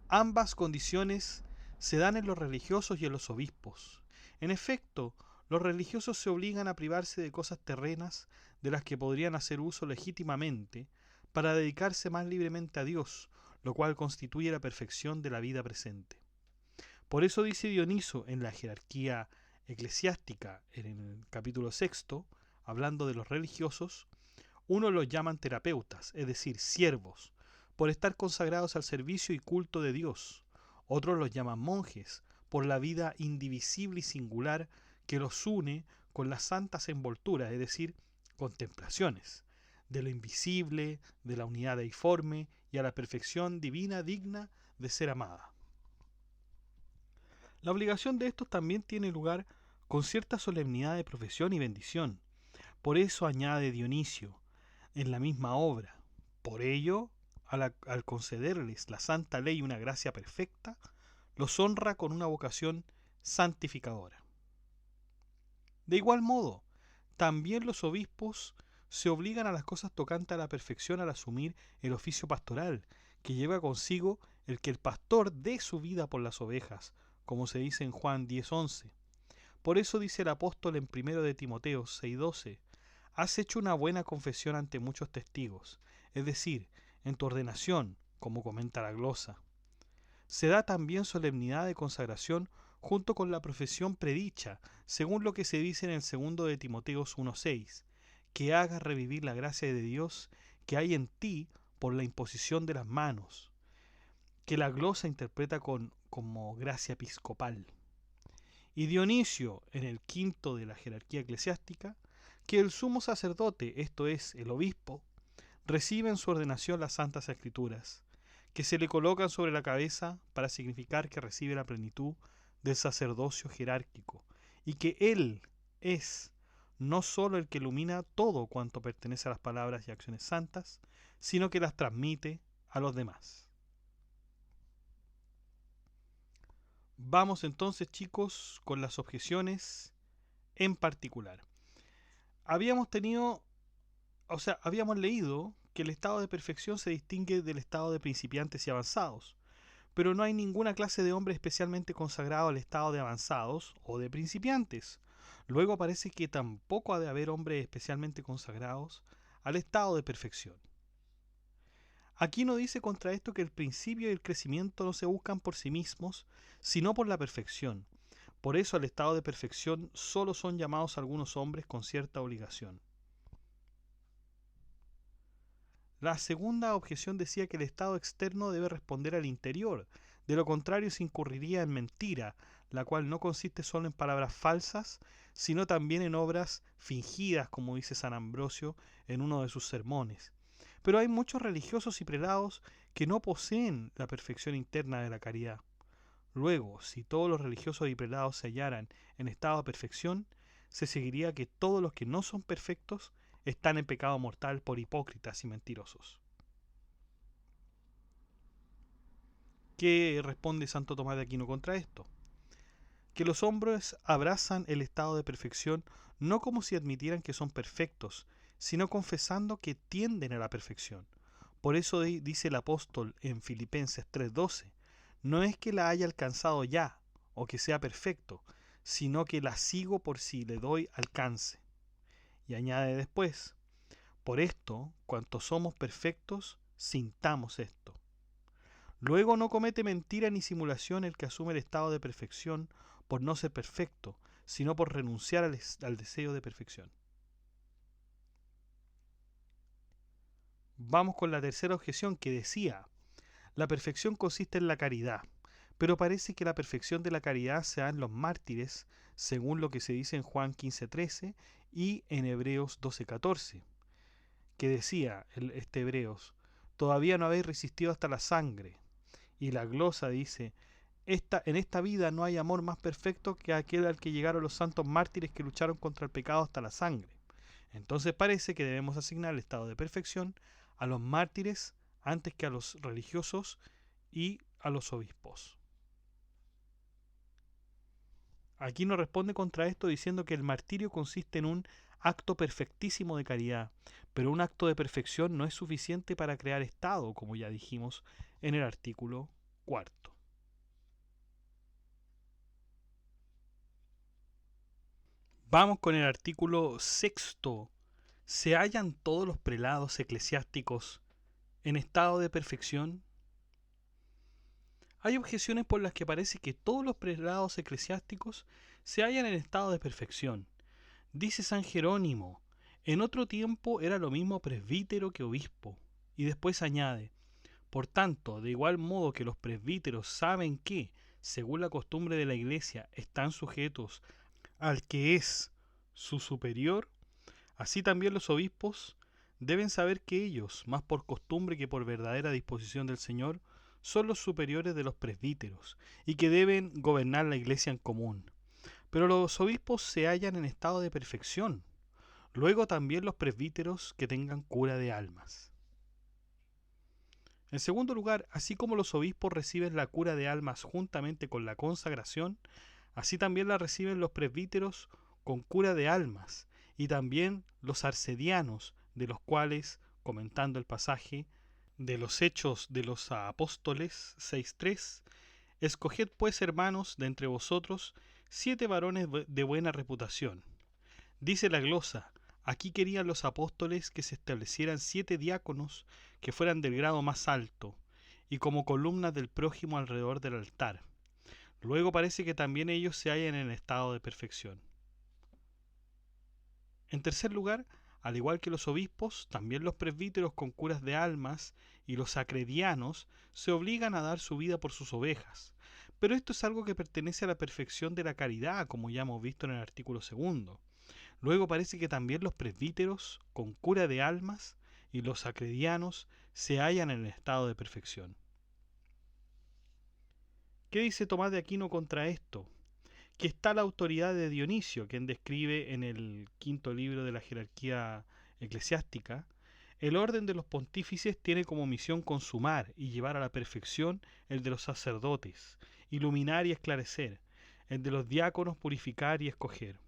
Ambas condiciones se dan en los religiosos y en los obispos. En efecto, los religiosos se obligan a privarse de cosas terrenas de las que podrían hacer uso legítimamente para dedicarse más libremente a Dios, lo cual constituye la perfección de la vida presente. Por eso dice Dioniso en la jerarquía eclesiástica, en el capítulo sexto, hablando de los religiosos, unos los llaman terapeutas, es decir, siervos, por estar consagrados al servicio y culto de Dios. Otros los llaman monjes, por la vida indivisible y singular que los une con las santas envolturas, es decir, contemplaciones, de lo invisible, de la unidad deiforme y a la perfección divina digna de ser amada. La obligación de estos también tiene lugar con cierta solemnidad de profesión y bendición. Por eso añade Dionisio, en la misma obra. Por ello, al concederles la santa ley una gracia perfecta, los honra con una vocación santificadora. De igual modo, también los obispos se obligan a las cosas tocantes a la perfección al asumir el oficio pastoral, que lleva consigo el que el pastor dé su vida por las ovejas, como se dice en Juan 10:11. Por eso dice el apóstol en 1 de Timoteo 6:12, has hecho una buena confesión ante muchos testigos, es decir, en tu ordenación, como comenta la glosa. Se da también solemnidad de consagración junto con la profesión predicha, según lo que se dice en el 2 de Timoteo 1:6, que hagas revivir la gracia de Dios que hay en ti por la imposición de las manos, que la glosa interpreta como gracia episcopal. Y Dionisio, en el quinto de la jerarquía eclesiástica, que el sumo sacerdote, esto es, el obispo, recibe en su ordenación las santas escrituras, que se le colocan sobre la cabeza para significar que recibe la plenitud del sacerdocio jerárquico, y que él es no sólo el que ilumina todo cuanto pertenece a las palabras y acciones santas, sino que las transmite a los demás. Vamos entonces, chicos, con las objeciones en particular. Habíamos leído que el estado de perfección se distingue del estado de principiantes y avanzados, pero no hay ninguna clase de hombre especialmente consagrado al estado de avanzados o de principiantes. Luego parece que tampoco ha de haber hombres especialmente consagrados al estado de perfección. Aquino dice contra esto que el principio y el crecimiento no se buscan por sí mismos, sino por la perfección, Por eso al estado de perfección solo son llamados algunos hombres con cierta obligación. La segunda objeción decía que el estado externo debe responder al interior, de lo contrario se incurriría en mentira, la cual no consiste solo en palabras falsas, sino también en obras fingidas, como dice San Ambrosio en uno de sus sermones. Pero hay muchos religiosos y prelados que no poseen la perfección interna de la caridad. Luego, si todos los religiosos y prelados se hallaran en estado de perfección, se seguiría que todos los que no son perfectos están en pecado mortal por hipócritas y mentirosos. ¿Qué responde Santo Tomás de Aquino contra esto? Que los hombres abrazan el estado de perfección no como si admitieran que son perfectos, sino confesando que tienden a la perfección. Por eso dice el apóstol en Filipenses 3:12, no es que la haya alcanzado ya, o que sea perfecto, sino que la sigo por si le doy alcance. Y añade después, por esto, cuantos somos perfectos, sintamos esto. Luego no comete mentira ni simulación el que asume el estado de perfección por no ser perfecto, sino por renunciar al deseo de perfección. Vamos con la tercera objeción que decía, la perfección consiste en la caridad, pero parece que la perfección de la caridad se da en los mártires, según lo que se dice en Juan 15:13 y en Hebreos 12:14, que decía Hebreos, todavía no habéis resistido hasta la sangre. Y la glosa dice, en esta vida no hay amor más perfecto que aquel al que llegaron los santos mártires que lucharon contra el pecado hasta la sangre. Entonces parece que debemos asignar el estado de perfección a los mártires antes que a los religiosos y a los obispos. Aquí nos responde contra esto diciendo que el martirio consiste en un acto perfectísimo de caridad, pero un acto de perfección no es suficiente para crear estado, como ya dijimos en el artículo 4. Vamos con el artículo 6. ¿Se hallan todos los prelados eclesiásticos en estado de perfección? Hay objeciones por las que parece que todos los prelados eclesiásticos se hallan en estado de perfección. Dice San Jerónimo, en otro tiempo era lo mismo presbítero que obispo. Y después añade, por tanto, de igual modo que los presbíteros saben que, según la costumbre de la Iglesia, están sujetos al que es su superior, así también los obispos deben saber que ellos, más por costumbre que por verdadera disposición del Señor, son los superiores de los presbíteros y que deben gobernar la Iglesia en común. Pero los obispos se hallan en estado de perfección. Luego también los presbíteros que tengan cura de almas. En segundo lugar, así como los obispos reciben la cura de almas juntamente con la consagración, así también la reciben los presbíteros con cura de almas, y también los arcedianos, de los cuales, comentando el pasaje de los Hechos de los Apóstoles 6:3, escoged pues, hermanos, de entre vosotros 7 varones de buena reputación. Dice la glosa, aquí querían los apóstoles que se establecieran 7 diáconos que fueran del grado más alto, y como columnas del prójimo alrededor del altar. Luego parece que también ellos se hallan en estado de perfección. En tercer lugar, al igual que los obispos, también los presbíteros con curas de almas y los acredianos se obligan a dar su vida por sus ovejas. Pero esto es algo que pertenece a la perfección de la caridad, como ya hemos visto en el artículo 2. Luego parece que también los presbíteros con cura de almas y los acredianos se hallan en el estado de perfección. ¿Qué dice Tomás de Aquino contra esto? Que está la autoridad de Dionisio, quien describe en el 5.º libro de la jerarquía eclesiástica, el orden de los pontífices tiene como misión consumar y llevar a la perfección el de los sacerdotes, iluminar y esclarecer, el de los diáconos purificar y escoger.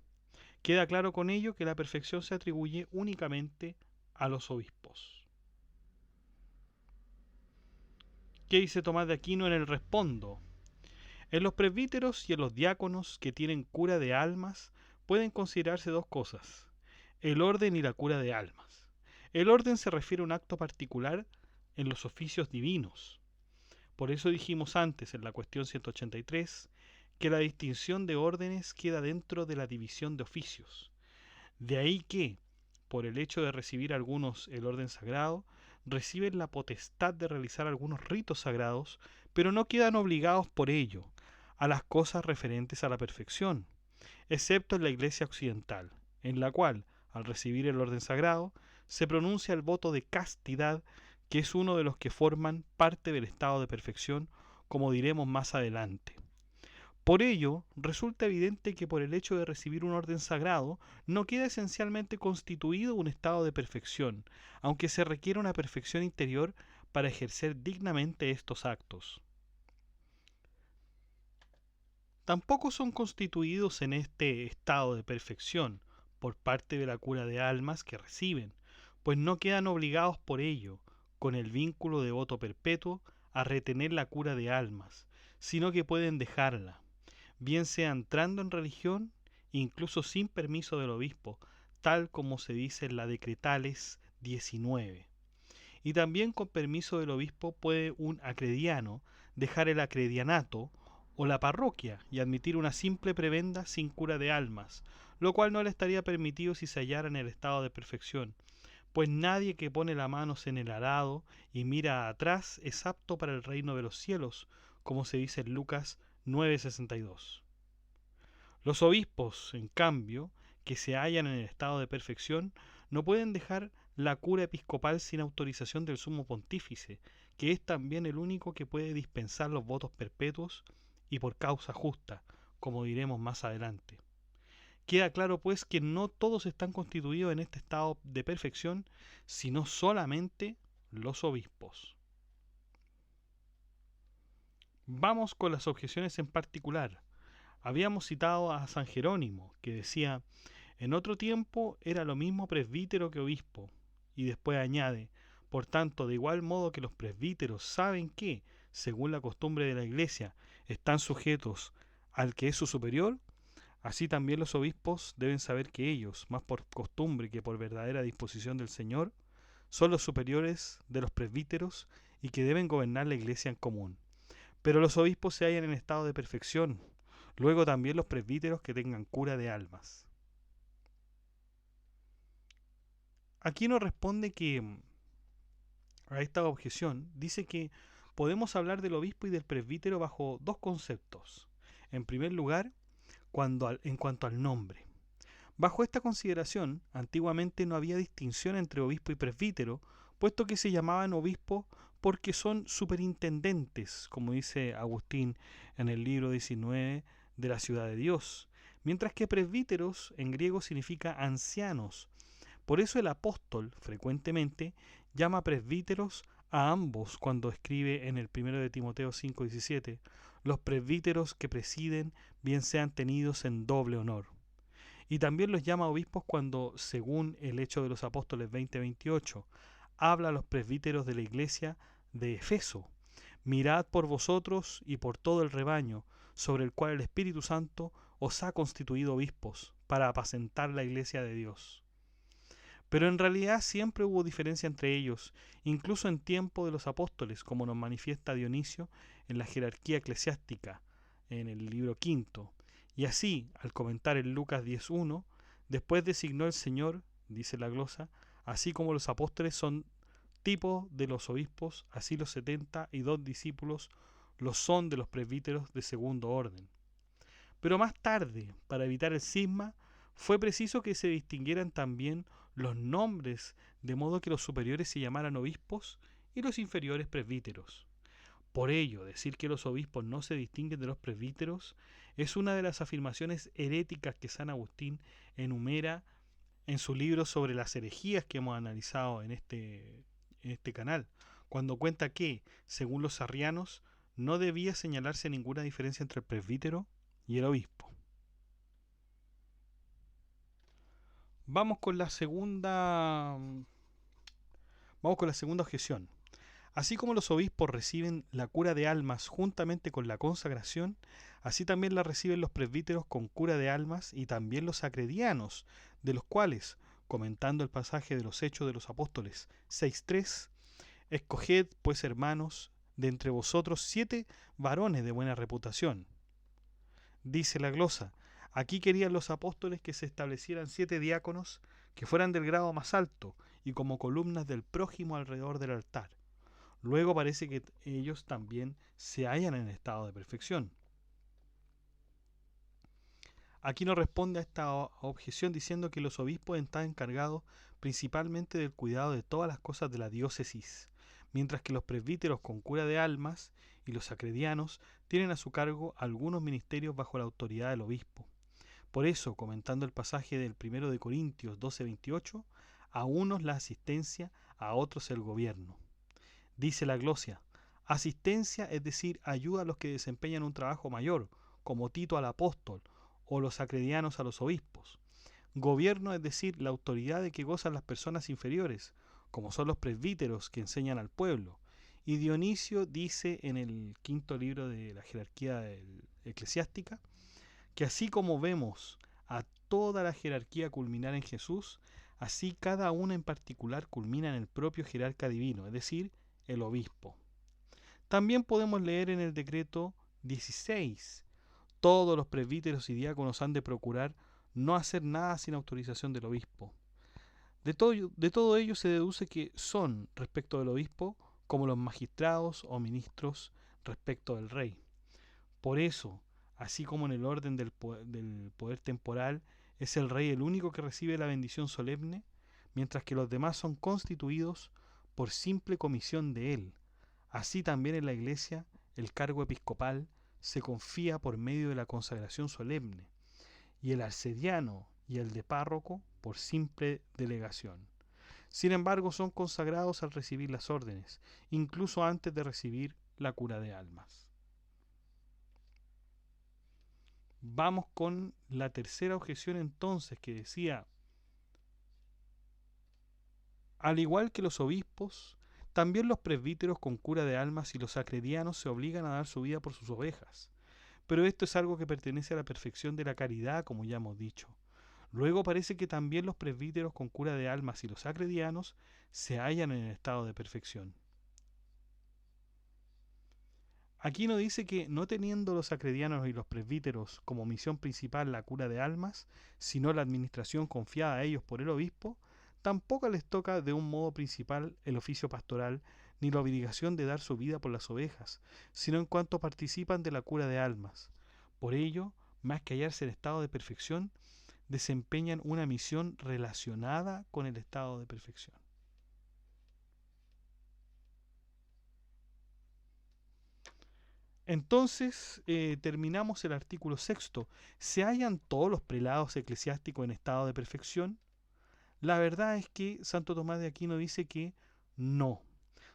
Queda claro con ello que la perfección se atribuye únicamente a los obispos. ¿Qué dice Tomás de Aquino en el Respondo? En los presbíteros y en los diáconos que tienen cura de almas pueden considerarse 2 cosas, el orden y la cura de almas. El orden se refiere a un acto particular en los oficios divinos. Por eso dijimos antes en la cuestión 183 que la distinción de órdenes queda dentro de la división de oficios. De ahí que, por el hecho de recibir algunos el orden sagrado, reciben la potestad de realizar algunos ritos sagrados, pero no quedan obligados por ello a las cosas referentes a la perfección, excepto en la Iglesia occidental, en la cual, al recibir el orden sagrado, se pronuncia el voto de castidad, que es uno de los que forman parte del estado de perfección, como diremos más adelante. Por ello, resulta evidente que por el hecho de recibir un orden sagrado, no queda esencialmente constituido un estado de perfección, aunque se requiere una perfección interior para ejercer dignamente estos actos. Tampoco son constituidos en este estado de perfección por parte de la cura de almas que reciben, pues no quedan obligados por ello, con el vínculo de voto perpetuo, a retener la cura de almas, sino que pueden dejarla, bien sea entrando en religión, incluso sin permiso del obispo, tal como se dice en la Decretales 19. Y también con permiso del obispo puede un acrediano dejar el acredianato o la parroquia y admitir una simple prebenda sin cura de almas, lo cual no le estaría permitido si se hallara en el estado de perfección, pues nadie que pone las manos en el arado y mira atrás es apto para el reino de los cielos, como se dice en Lucas 9:62. Los obispos, en cambio, que se hallan en el estado de perfección, no pueden dejar la cura episcopal sin autorización del sumo pontífice, que es también el único que puede dispensar los votos perpetuos y por causa justa, como diremos más adelante. Queda claro pues que no todos están constituidos en este estado de perfección, sino solamente los obispos. Vamos con las objeciones en particular. Habíamos citado a San Jerónimo, que decía: en otro tiempo era lo mismo presbítero que obispo, y después añade: por tanto, de igual modo que los presbíteros saben que, según la costumbre de la Iglesia, están sujetos al que es su superior, así también los obispos deben saber que ellos, más por costumbre que por verdadera disposición del Señor, son los superiores de los presbíteros y que deben gobernar la Iglesia en común. Pero los obispos se hallan en estado de perfección, luego también los presbíteros que tengan cura de almas. Aquí nos responde que a esta objeción dice que podemos hablar del obispo y del presbítero bajo dos conceptos. En primer lugar, en cuanto al nombre. Bajo esta consideración, antiguamente no había distinción entre obispo y presbítero, puesto que se llamaban obispos porque son superintendentes, como dice Agustín en el libro 19 de la Ciudad de Dios, mientras que presbíteros en griego significa ancianos. Por eso el apóstol frecuentemente llama presbíteros a ambos cuando escribe en el 1 de Timoteo 5:17, los presbíteros que presiden bien sean tenidos en doble honor. Y también los llama obispos cuando, según el Hecho de los Apóstoles 20:28, habla a los presbíteros de la iglesia de Efeso: mirad por vosotros y por todo el rebaño, sobre el cual el Espíritu Santo os ha constituido obispos, para apacentar la iglesia de Dios. Pero en realidad siempre hubo diferencia entre ellos, incluso en tiempo de los apóstoles, como nos manifiesta Dionisio en la jerarquía eclesiástica, en el libro quinto. Y así, al comentar en Lucas 10:1, después designó el Señor, dice la glosa, así como los apóstoles son tipo de los obispos, así los 72 discípulos lo son de los presbíteros de segundo orden. Pero más tarde, para evitar el cisma, fue preciso que se distinguieran también los nombres, de modo que los superiores se llamaran obispos y los inferiores presbíteros. Por ello, decir que los obispos no se distinguen de los presbíteros es una de las afirmaciones heréticas que San Agustín enumera en su libro sobre las herejías que hemos analizado en este canal, cuando cuenta que, según los arrianos, no debía señalarse ninguna diferencia entre el presbítero y el obispo. Vamos con la segunda objeción. Así como los obispos reciben la cura de almas juntamente con la consagración, así también la reciben los presbíteros con cura de almas y también los acredianos, de los cuales, comentando el pasaje de los Hechos de los Apóstoles 6:3, escoged pues, hermanos, de entre vosotros 7 varones de buena reputación. Dice la glosa: aquí querían los apóstoles que se establecieran 7 diáconos que fueran del grado más alto y como columnas del prójimo alrededor del altar. Luego parece que ellos también se hallan en estado de perfección. Aquino responde a esta objeción diciendo que los obispos están encargados principalmente del cuidado de todas las cosas de la diócesis, mientras que los presbíteros con cura de almas y los acredianos tienen a su cargo algunos ministerios bajo la autoridad del obispo. Por eso, comentando el pasaje del 1 de Corintios 12:28, a unos la asistencia, a otros el gobierno. Dice la glosia: asistencia, es decir, ayuda a los que desempeñan un trabajo mayor, como Tito al apóstol, o los acredianos a los obispos. Gobierno, es decir, la autoridad de que gozan las personas inferiores, como son los presbíteros que enseñan al pueblo. Y Dionisio dice en el 5.º libro de la jerarquía eclesiástica que así como vemos a toda la jerarquía culminar en Jesús, así cada una en particular culmina en el propio jerarca divino, es decir, el obispo. También podemos leer en el decreto 16: todos los presbíteros y diáconos han de procurar no hacer nada sin autorización del obispo. De todo ello se deduce que son, respecto del obispo, como los magistrados o ministros respecto del rey. Por eso, así como en el orden del poder temporal, es el rey el único que recibe la bendición solemne, mientras que los demás son constituidos por simple comisión de él. Así también en la Iglesia, el cargo episcopal se confía por medio de la consagración solemne, y el arcediano y el de párroco por simple delegación. Sin embargo, son consagrados al recibir las órdenes, incluso antes de recibir la cura de almas. Vamos con la tercera objeción entonces, que decía: al igual que los obispos, también los presbíteros con cura de almas y los acredianos se obligan a dar su vida por sus ovejas. Pero esto es algo que pertenece a la perfección de la caridad, como ya hemos dicho. Luego parece que también los presbíteros con cura de almas y los acredianos se hallan en el estado de perfección. Aquino dice que no teniendo los acredianos y los presbíteros como misión principal la cura de almas, sino la administración confiada a ellos por el obispo, tampoco les toca de un modo principal el oficio pastoral ni la obligación de dar su vida por las ovejas, sino en cuanto participan de la cura de almas. Por ello, más que hallarse en estado de perfección, desempeñan una misión relacionada con el estado de perfección. Entonces, terminamos el artículo 6. ¿Se hallan todos los prelados eclesiásticos en estado de perfección? La verdad es que Santo Tomás de Aquino dice que no.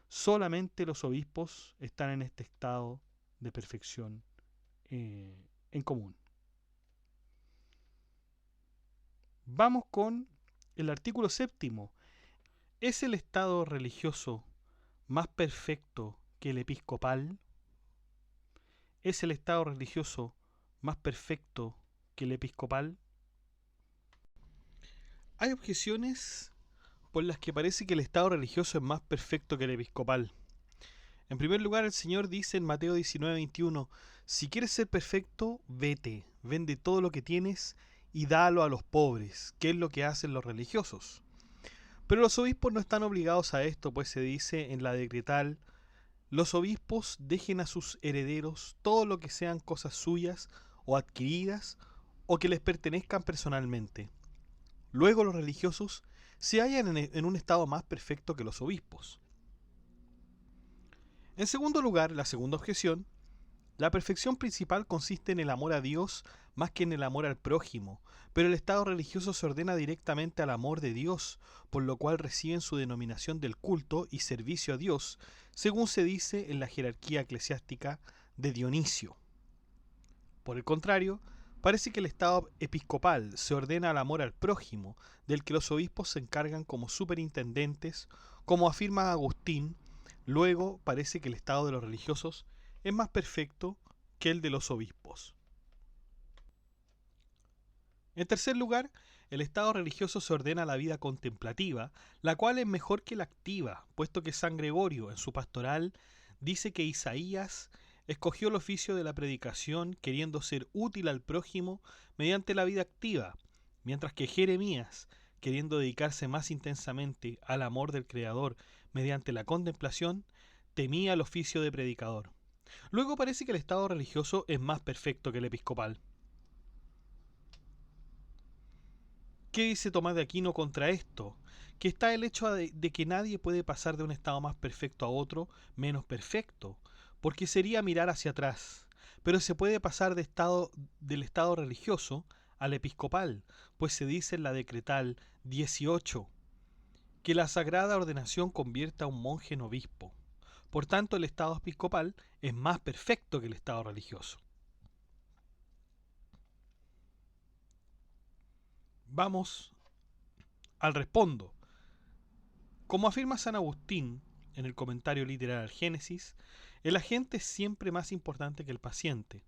Solamente los obispos están en este estado de perfección en común. Vamos con el artículo 7. ¿Es el estado religioso más perfecto que el episcopal? ¿Es el estado religioso más perfecto que el episcopal? Hay objeciones por las que parece que el estado religioso es más perfecto que el episcopal. En primer lugar, el Señor dice en Mateo 19:21: si quieres ser perfecto, vete, vende todo lo que tienes y dalo a los pobres, que es lo que hacen los religiosos. Pero los obispos no están obligados a esto, pues se dice en la decretal: los obispos dejen a sus herederos todo lo que sean cosas suyas o adquiridas o que les pertenezcan personalmente. Luego los religiosos se hallan en un estado más perfecto que los obispos. En segundo lugar, la segunda objeción: la perfección principal consiste en el amor a Dios más que en el amor al prójimo, pero el estado religioso se ordena directamente al amor de Dios, por lo cual reciben su denominación del culto y servicio a Dios, según se dice en la jerarquía eclesiástica de Dionisio. Por el contrario, parece que el estado episcopal se ordena al amor al prójimo, del que los obispos se encargan como superintendentes, como afirma Agustín. Luego parece que el estado de los religiosos es más perfecto que el de los obispos. En tercer lugar, el estado religioso se ordena a la vida contemplativa, la cual es mejor que la activa, puesto que San Gregorio, en su pastoral, dice que Isaías escogió el oficio de la predicación queriendo ser útil al prójimo mediante la vida activa, mientras que Jeremías, queriendo dedicarse más intensamente al amor del Creador mediante la contemplación, temía el oficio de predicador. Luego parece que el estado religioso es más perfecto que el episcopal. ¿Qué dice Tomás de Aquino contra esto? Que está el hecho de que nadie puede pasar de un estado más perfecto a otro menos perfecto, porque sería mirar hacia atrás. Pero se puede pasar del estado religioso al episcopal, pues se dice en la decretal 18 que la sagrada ordenación convierta a un monje en obispo. Por tanto, el estado episcopal es más perfecto que el estado religioso. Vamos al respondo. Como afirma San Agustín en el comentario literal al Génesis, el agente es siempre más importante que el paciente.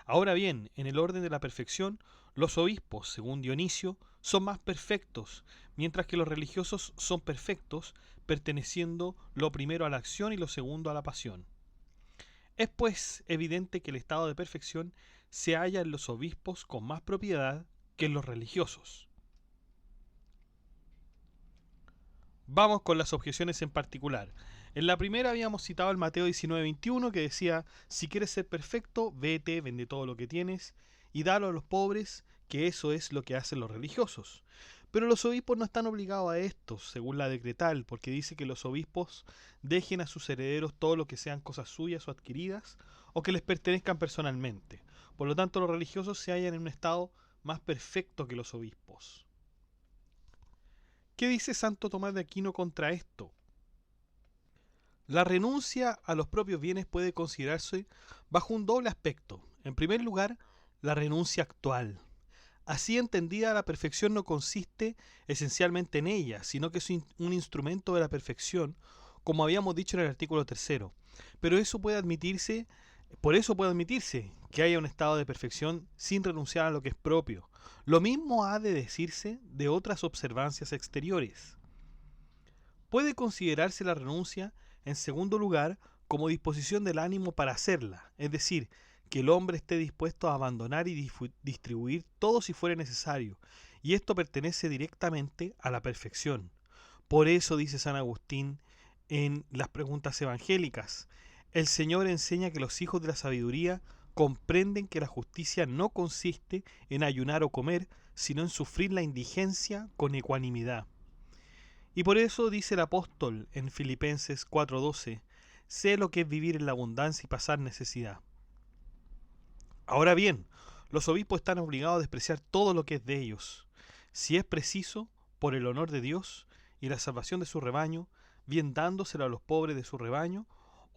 Ahora bien, en el orden de la perfección, los obispos, según Dionisio, son más perfectos, mientras que los religiosos son perfectos, perteneciendo lo primero a la acción y lo segundo a la pasión. Es pues evidente que el estado de perfección se halla en los obispos con más propiedad que en los religiosos. Vamos con las objeciones en particular. En la primera habíamos citado el Mateo 19:21 que decía, si quieres ser perfecto, vete, vende todo lo que tienes y dalo a los pobres, que eso es lo que hacen los religiosos. Pero los obispos no están obligados a esto, según la decretal, porque dice que los obispos dejen a sus herederos todo lo que sean cosas suyas o adquiridas, o que les pertenezcan personalmente. Por lo tanto, los religiosos se hallan en un estado más perfecto que los obispos. ¿Qué dice Santo Tomás de Aquino contra esto? La renuncia a los propios bienes puede considerarse bajo un doble aspecto. En primer lugar, la renuncia actual. Así entendida, la perfección no consiste esencialmente en ella, sino que es un instrumento de la perfección, como habíamos dicho en el artículo 3. Pero por eso puede admitirse que haya un estado de perfección sin renunciar a lo que es propio. Lo mismo ha de decirse de otras observancias exteriores. Puede considerarse la renuncia, en segundo lugar, como disposición del ánimo para hacerla, es decir, que el hombre esté dispuesto a abandonar y distribuir todo si fuere necesario, y esto pertenece directamente a la perfección. Por eso dice San Agustín en las preguntas evangélicas, el Señor enseña que los hijos de la sabiduría comprenden que la justicia no consiste en ayunar o comer, sino en sufrir la indigencia con ecuanimidad. Y por eso dice el apóstol en Filipenses 4:12, sé lo que es vivir en la abundancia y pasar necesidad. Ahora bien, los obispos están obligados a despreciar todo lo que es de ellos, si es preciso, por el honor de Dios y la salvación de su rebaño, bien dándoselo a los pobres de su rebaño,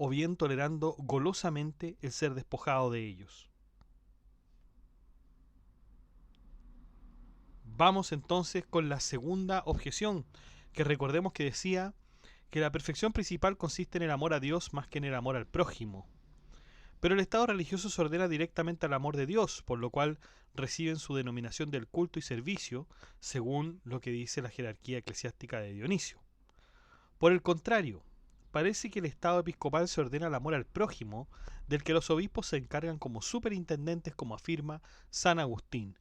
o bien tolerando golosamente el ser despojado de ellos. Vamos entonces con la segunda objeción, que recordemos que decía que la perfección principal consiste en el amor a Dios más que en el amor al prójimo. Pero el estado religioso se ordena directamente al amor de Dios, por lo cual reciben su denominación del culto y servicio, según lo que dice la jerarquía eclesiástica de Dionisio. Por el contrario, parece que el estado episcopal se ordena al amor al prójimo, del que los obispos se encargan como superintendentes, como afirma San Agustín.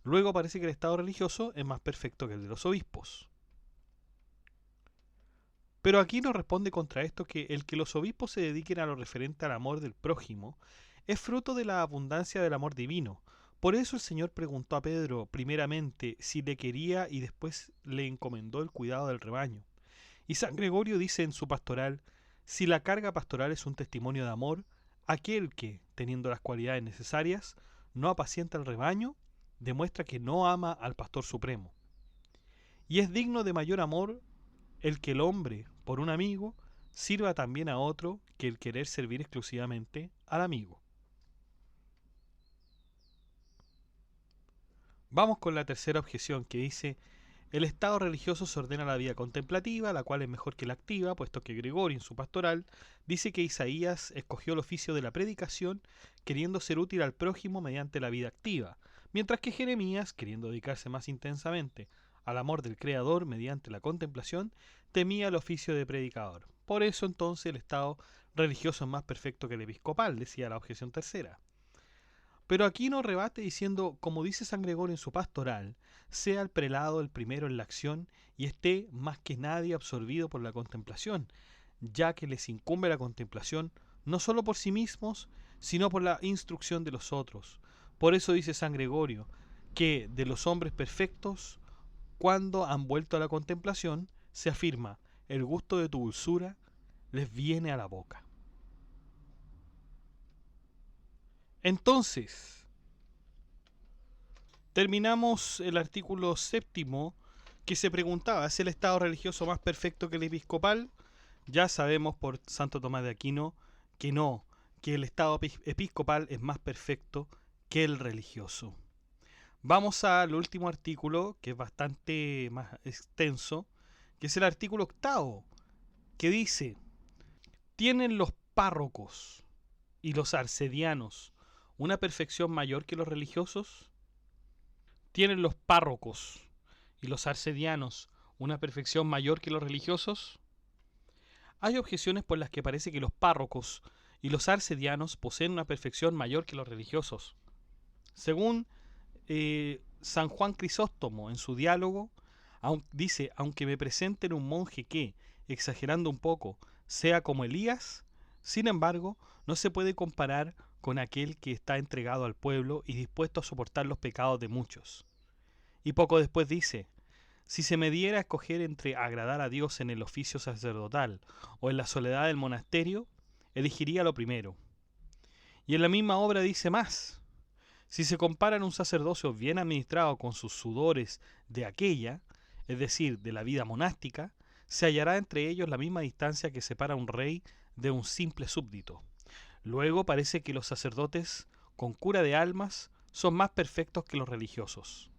Luego parece que el estado religioso es más perfecto que el de los obispos. Pero aquí nos responde contra esto que el que los obispos se dediquen a lo referente al amor del prójimo es fruto de la abundancia del amor divino. Por eso el Señor preguntó a Pedro primeramente si le quería y después le encomendó el cuidado del rebaño. Y San Gregorio dice en su pastoral, si la carga pastoral es un testimonio de amor, aquel que, teniendo las cualidades necesarias, no apacienta el rebaño, demuestra que no ama al pastor supremo. Y es digno de mayor amor el que el hombre, por un amigo, sirva también a otro que el querer servir exclusivamente al amigo. Vamos con la tercera objeción que dice, el estado religioso se ordena la vida contemplativa, la cual es mejor que la activa, puesto que Gregorio en su pastoral dice que Isaías escogió el oficio de la predicación queriendo ser útil al prójimo mediante la vida activa, mientras que Jeremías, queriendo dedicarse más intensamente al amor del Creador mediante la contemplación, temía el oficio de predicador. Por eso entonces el estado religioso es más perfecto que el episcopal, decía la objeción tercera. Pero Aquino rebate diciendo, como dice San Gregorio en su pastoral, sea el prelado el primero en la acción y esté más que nadie absorbido por la contemplación, ya que les incumbe la contemplación no solo por sí mismos, sino por la instrucción de los otros. Por eso dice San Gregorio, que de los hombres perfectos, cuando han vuelto a la contemplación, se afirma, el gusto de tu dulzura les viene a la boca. Entonces, terminamos el artículo séptimo que se preguntaba, ¿es el estado religioso más perfecto que el episcopal? Ya sabemos por Santo Tomás de Aquino que no, que el estado episcopal es más perfecto que el religioso. Vamos al último artículo, que es bastante más extenso, que es el artículo octavo, que dice, ¿tienen los párrocos y los arcedianos una perfección mayor que los religiosos? ¿Tienen los párrocos y los arcedianos una perfección mayor que los religiosos? Hay objeciones por las que parece que los párrocos y los arcedianos poseen una perfección mayor que los religiosos. Según San Juan Crisóstomo en su diálogo, dice, aunque me presenten un monje que, exagerando un poco, sea como Elías, sin embargo, no se puede comparar con aquel que está entregado al pueblo y dispuesto a soportar los pecados de muchos. Y poco después dice, si se me diera a escoger entre agradar a Dios en el oficio sacerdotal o en la soledad del monasterio, elegiría lo primero. Y en la misma obra dice más, si se comparan un sacerdocio bien administrado con sus sudores de aquella, es decir, de la vida monástica, se hallará entre ellos la misma distancia que separa a un rey de un simple súbdito. Luego parece que los sacerdotes con cura de almas son más perfectos que los religiosos.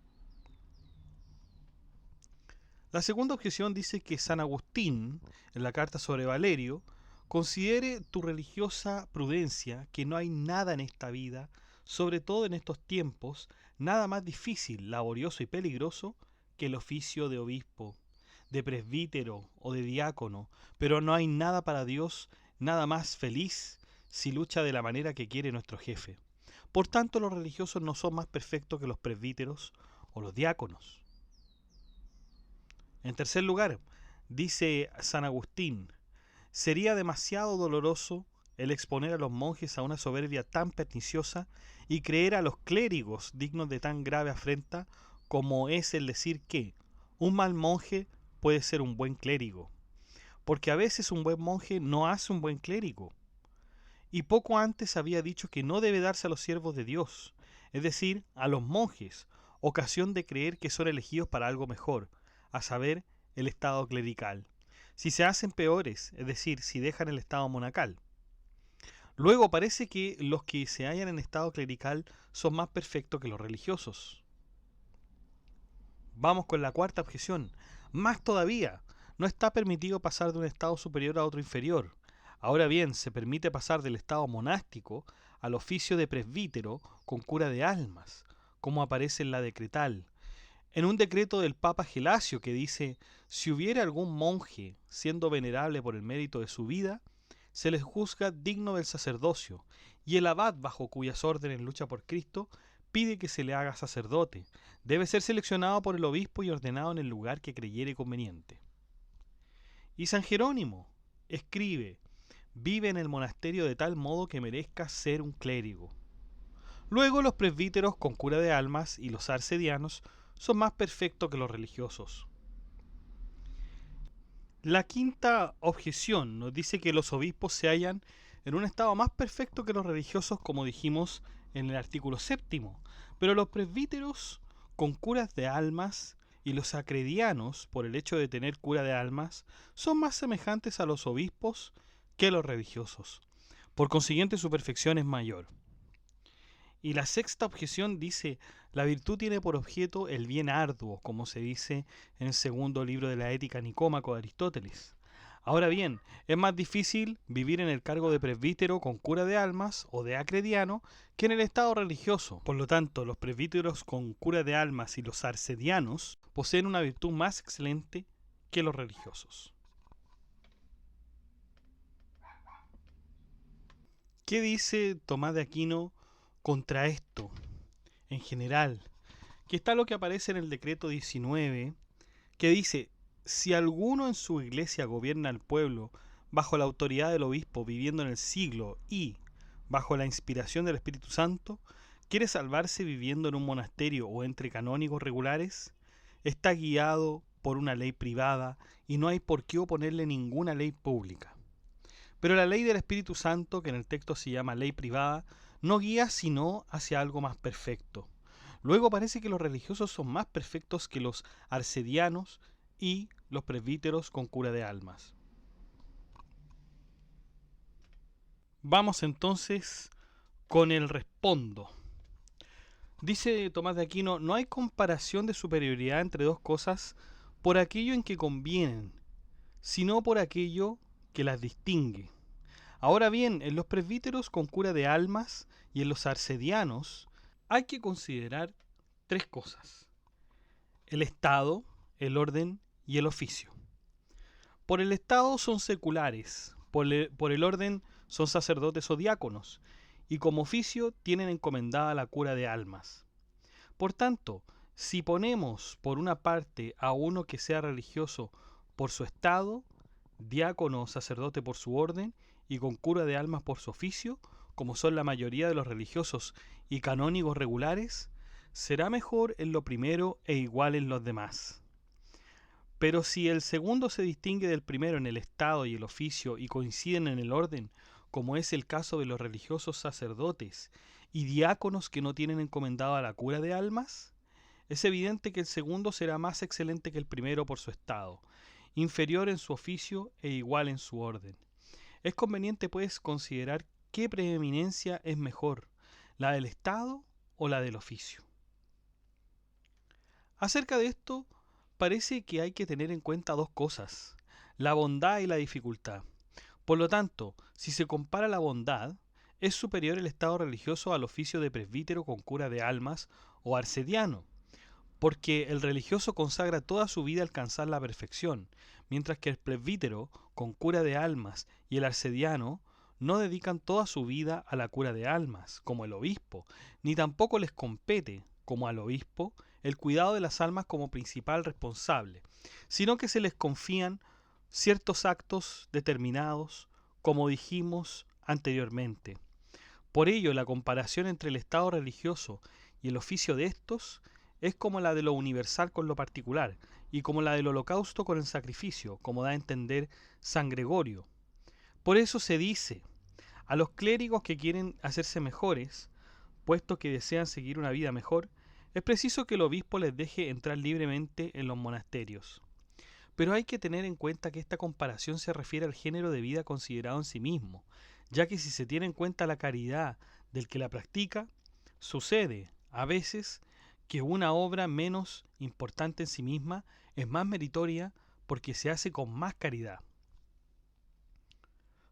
La segunda objeción dice que San Agustín, en la carta sobre Valerio, considere tu religiosa prudencia que no hay nada en esta vida, sobre todo en estos tiempos, nada más difícil, laborioso y peligroso que el oficio de obispo, de presbítero o de diácono, pero no hay nada para Dios, nada más feliz si lucha de la manera que quiere nuestro jefe. Por tanto, los religiosos no son más perfectos que los presbíteros o los diáconos. En tercer lugar, dice San Agustín, sería demasiado doloroso el exponer a los monjes a una soberbia tan perniciosa y creer a los clérigos dignos de tan grave afrenta como es el decir que un mal monje puede ser un buen clérigo, porque a veces un buen monje no hace un buen clérigo. Y poco antes había dicho que no debe darse a los siervos de Dios, es decir, a los monjes, ocasión de creer que son elegidos para algo mejor, a saber, el estado clerical, si se hacen peores, es decir, si dejan el estado monacal. Luego parece que los que se hallan en estado clerical son más perfectos que los religiosos. Vamos con la cuarta objeción. Más todavía, no está permitido pasar de un estado superior a otro inferior. Ahora bien, se permite pasar del estado monástico al oficio de presbítero con cura de almas, como aparece en la decretal, en un decreto del Papa Gelasio que dice, si hubiera algún monje, siendo venerable por el mérito de su vida, se les juzga digno del sacerdocio, y el abad bajo cuyas órdenes lucha por Cristo, pide que se le haga sacerdote. Debe ser seleccionado por el obispo y ordenado en el lugar que creyere conveniente. Y San Jerónimo escribe, vive en el monasterio de tal modo que merezca ser un clérigo. Luego los presbíteros con cura de almas y los arcedianos son más perfectos que los religiosos. La quinta objeción nos dice que los obispos se hallan en un estado más perfecto que los religiosos, como dijimos en el artículo séptimo, pero los presbíteros con curas de almas y los acredianos, por el hecho de tener cura de almas, son más semejantes a los obispos que los religiosos. Por consiguiente, su perfección es mayor. Y la sexta objeción dice, la virtud tiene por objeto el bien arduo, como se dice en el segundo libro de la Ética Nicómaco de Aristóteles. Ahora bien, es más difícil vivir en el cargo de presbítero con cura de almas o de acrediano que en el estado religioso. Por lo tanto, los presbíteros con cura de almas y los arcedianos poseen una virtud más excelente que los religiosos. ¿Qué dice Tomás de Aquino contra esto en general? Que está lo que aparece en el decreto 19, que dice: si alguno en su iglesia gobierna al pueblo bajo la autoridad del obispo, viviendo en el siglo y bajo la inspiración del Espíritu Santo, quiere salvarse viviendo en un monasterio o entre canónigos regulares, está guiado por una ley privada y no hay por qué oponerle ninguna ley pública. Pero la ley del Espíritu Santo, que en el texto se llama ley privada, no guía sino hacia algo más perfecto. Luego parece que los religiosos son más perfectos que los arcedianos y los presbíteros con cura de almas. Vamos entonces con el respondo. Dice Tomás de Aquino: no hay comparación de superioridad entre dos cosas por aquello en que convienen, sino por aquello que las distingue. Ahora bien, en los presbíteros con cura de almas y en los arcedianos hay que considerar tres cosas: el Estado, el orden y el oficio. Por el Estado son seculares, por el orden son sacerdotes o diáconos, y como oficio tienen encomendada la cura de almas. Por tanto, si ponemos por una parte a uno que sea religioso por su Estado, diácono o sacerdote por su orden, y con cura de almas por su oficio, como son la mayoría de los religiosos y canónigos regulares, será mejor en lo primero e igual en los demás. Pero si el segundo se distingue del primero en el estado y el oficio y coinciden en el orden, como es el caso de los religiosos sacerdotes y diáconos que no tienen encomendado a la cura de almas, es evidente que el segundo será más excelente que el primero por su estado, inferior en su oficio e igual en su orden. Es conveniente, pues, considerar qué preeminencia es mejor, la del estado o la del oficio. Acerca de esto, parece que hay que tener en cuenta dos cosas: la bondad y la dificultad. Por lo tanto, si se compara la bondad, es superior el estado religioso al oficio de presbítero con cura de almas o arcediano, porque el religioso consagra toda su vida a alcanzar la perfección, mientras que el presbítero con cura de almas y el arcediano no dedican toda su vida a la cura de almas, como el obispo, ni tampoco les compete, como al obispo, el cuidado de las almas como principal responsable, sino que se les confían ciertos actos determinados, como dijimos anteriormente. Por ello, la comparación entre el estado religioso y el oficio de estos es como la de lo universal con lo particular, y como la del holocausto con el sacrificio, como da a entender San Gregorio. Por eso se dice: a los clérigos que quieren hacerse mejores, puesto que desean seguir una vida mejor, es preciso que el obispo les deje entrar libremente en los monasterios. Pero hay que tener en cuenta que esta comparación se refiere al género de vida considerado en sí mismo, ya que si se tiene en cuenta la caridad del que la practica, sucede, a veces, que una obra menos importante en sí misma es más meritoria porque se hace con más caridad.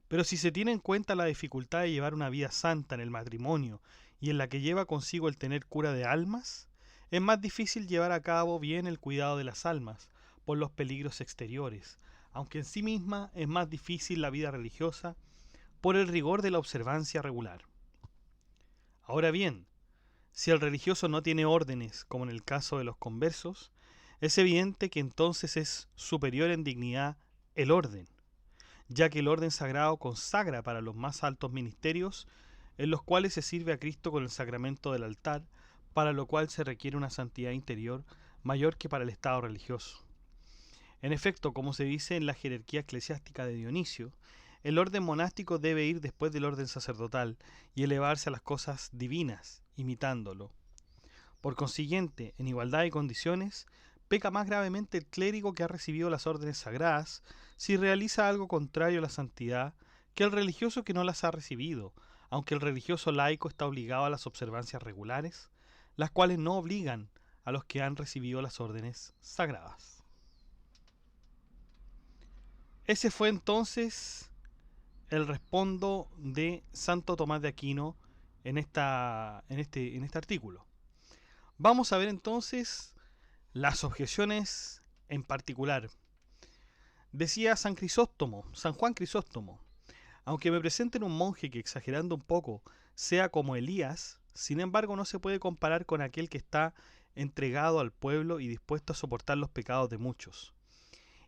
Pero si se tiene en cuenta la dificultad de llevar una vida santa en el matrimonio y en la que lleva consigo el tener cura de almas, es más difícil llevar a cabo bien el cuidado de las almas por los peligros exteriores, aunque en sí misma es más difícil la vida religiosa por el rigor de la observancia regular. Ahora bien, si el religioso no tiene órdenes, como en el caso de los conversos, es evidente que entonces es superior en dignidad el orden, ya que el orden sagrado consagra para los más altos ministerios, en los cuales se sirve a Cristo con el sacramento del altar, para lo cual se requiere una santidad interior mayor que para el estado religioso. En efecto, como se dice en la jerarquía eclesiástica de Dionisio, el orden monástico debe ir después del orden sacerdotal y elevarse a las cosas divinas, imitándolo. Por consiguiente, en igualdad de condiciones, peca más gravemente el clérigo que ha recibido las órdenes sagradas si realiza algo contrario a la santidad que el religioso que no las ha recibido, aunque el religioso laico está obligado a las observancias regulares, las cuales no obligan a los que han recibido las órdenes sagradas. Ese fue entonces el respondo de Santo Tomás de Aquino en este artículo. Vamos a ver entonces las objeciones en particular. Decía San Juan Crisóstomo: Aunque me presenten un monje que, exagerando un poco, sea como Elías, sin embargo no se puede comparar con aquel que está entregado al pueblo y dispuesto a soportar los pecados de muchos.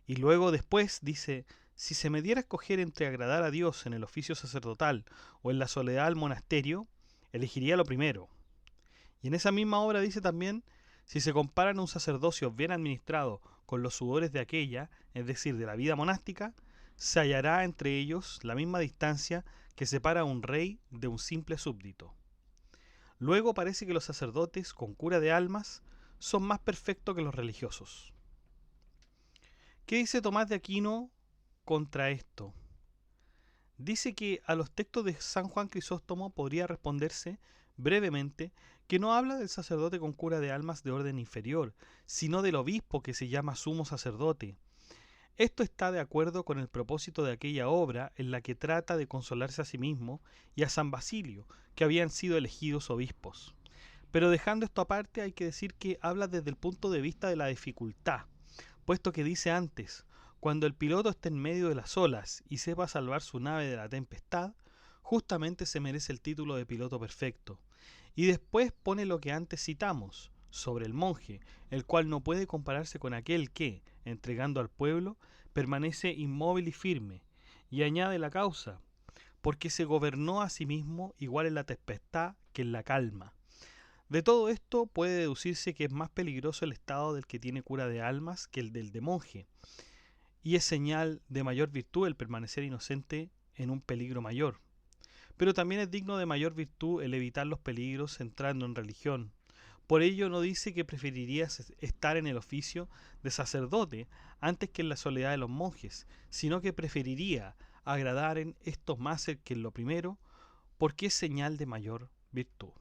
Y luego después dice, si se me diera a escoger entre agradar a Dios en el oficio sacerdotal o en la soledad del monasterio, elegiría lo primero. Y en esa misma obra dice también, si se comparan un sacerdocio bien administrado con los sudores de aquella, es decir, de la vida monástica, se hallará entre ellos la misma distancia que separa a un rey de un simple súbdito. Luego parece que los sacerdotes con cura de almas son más perfectos que los religiosos. ¿Qué dice Tomás de Aquino contra esto? Dice que a los textos de San Juan Crisóstomo podría responderse brevemente que no habla del sacerdote con cura de almas de orden inferior, sino del obispo que se llama sumo sacerdote. Esto está de acuerdo con el propósito de aquella obra en la que trata de consolarse a sí mismo y a San Basilio, que habían sido elegidos obispos. Pero dejando esto aparte, hay que decir que habla desde el punto de vista de la dificultad, puesto que dice antes, cuando el piloto esté en medio de las olas y sepa salvar su nave de la tempestad, justamente se merece el título de piloto perfecto. Y después pone lo que antes citamos, sobre el monje, el cual no puede compararse con aquel que, entregando al pueblo, permanece inmóvil y firme, y añade la causa, porque se gobernó a sí mismo igual en la tempestad que en la calma. De todo esto puede deducirse que es más peligroso el estado del que tiene cura de almas que el del de monje, y es señal de mayor virtud el permanecer inocente en un peligro mayor. Pero también es digno de mayor virtud el evitar los peligros entrando en religión. Por ello no dice que preferiría estar en el oficio de sacerdote antes que en la soledad de los monjes, sino que preferiría agradar en esto más que en lo primero, porque es señal de mayor virtud.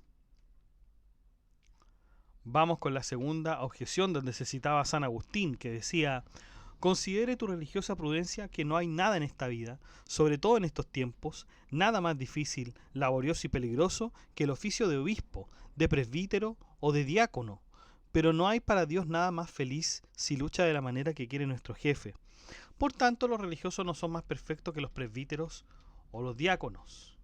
Vamos con la segunda objeción donde se citaba a San Agustín, que decía: considere tu religiosa prudencia que no hay nada en esta vida, sobre todo en estos tiempos, nada más difícil, laborioso y peligroso que el oficio de obispo, de presbítero o de diácono. Pero no hay para Dios nada más feliz si lucha de la manera que quiere nuestro jefe. Por tanto, los religiosos no son más perfectos que los presbíteros o los diáconos.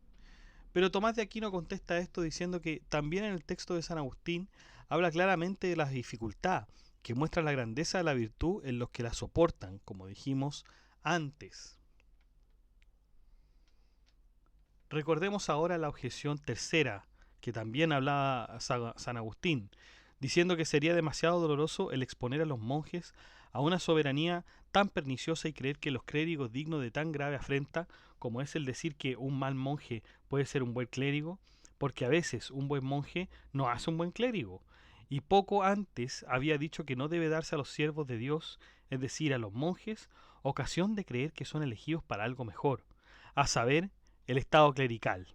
Pero Tomás de Aquino contesta esto diciendo que también en el texto de San Agustín habla claramente de la dificultad, que muestra la grandeza de la virtud en los que la soportan, como dijimos antes. Recordemos ahora la objeción tercera, que también hablaba San Agustín, diciendo que sería demasiado doloroso el exponer a los monjes a una soberanía tan perniciosa y creer que los clérigos dignos de tan grave afrenta como es el decir que un mal monje puede ser un buen clérigo, porque a veces un buen monje no hace un buen clérigo. Y poco antes había dicho que no debe darse a los siervos de Dios, es decir, a los monjes, ocasión de creer que son elegidos para algo mejor, a saber, el estado clerical.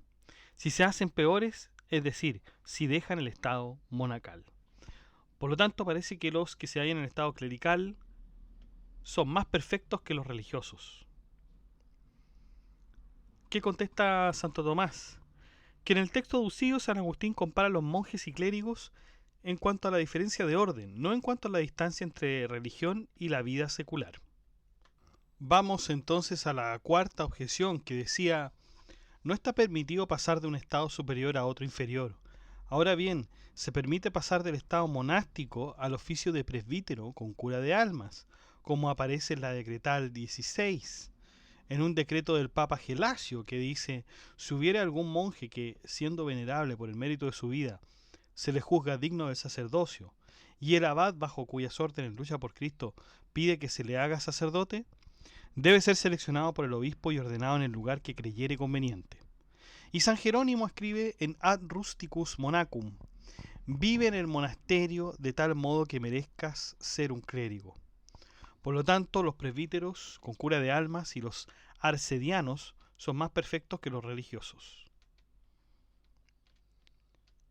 Si se hacen peores, es decir, si dejan el estado monacal. Por lo tanto, parece que los que se hallan en el estado clerical son más perfectos que los religiosos. ¿Qué contesta Santo Tomás? Que en el texto aducido San Agustín compara a los monjes y clérigos en cuanto a la diferencia de orden, no en cuanto a la distancia entre religión y la vida secular. Vamos entonces a la cuarta objeción, que decía: no está permitido pasar de un estado superior a otro inferior. Ahora bien, se permite pasar del estado monástico al oficio de presbítero con cura de almas, como aparece en la Decretal 16, en un decreto del Papa Gelasio que dice: si hubiera algún monje que, siendo venerable por el mérito de su vida, se le juzga digno del sacerdocio, y el abad bajo cuyas órdenes lucha por Cristo pide que se le haga sacerdote, debe ser seleccionado por el obispo y ordenado en el lugar que creyere conveniente. Y San Jerónimo escribe en Ad Rusticus Monacum: vive en el monasterio de tal modo que merezcas ser un clérigo. Por lo tanto, los presbíteros con cura de almas y los arcedianos son más perfectos que los religiosos.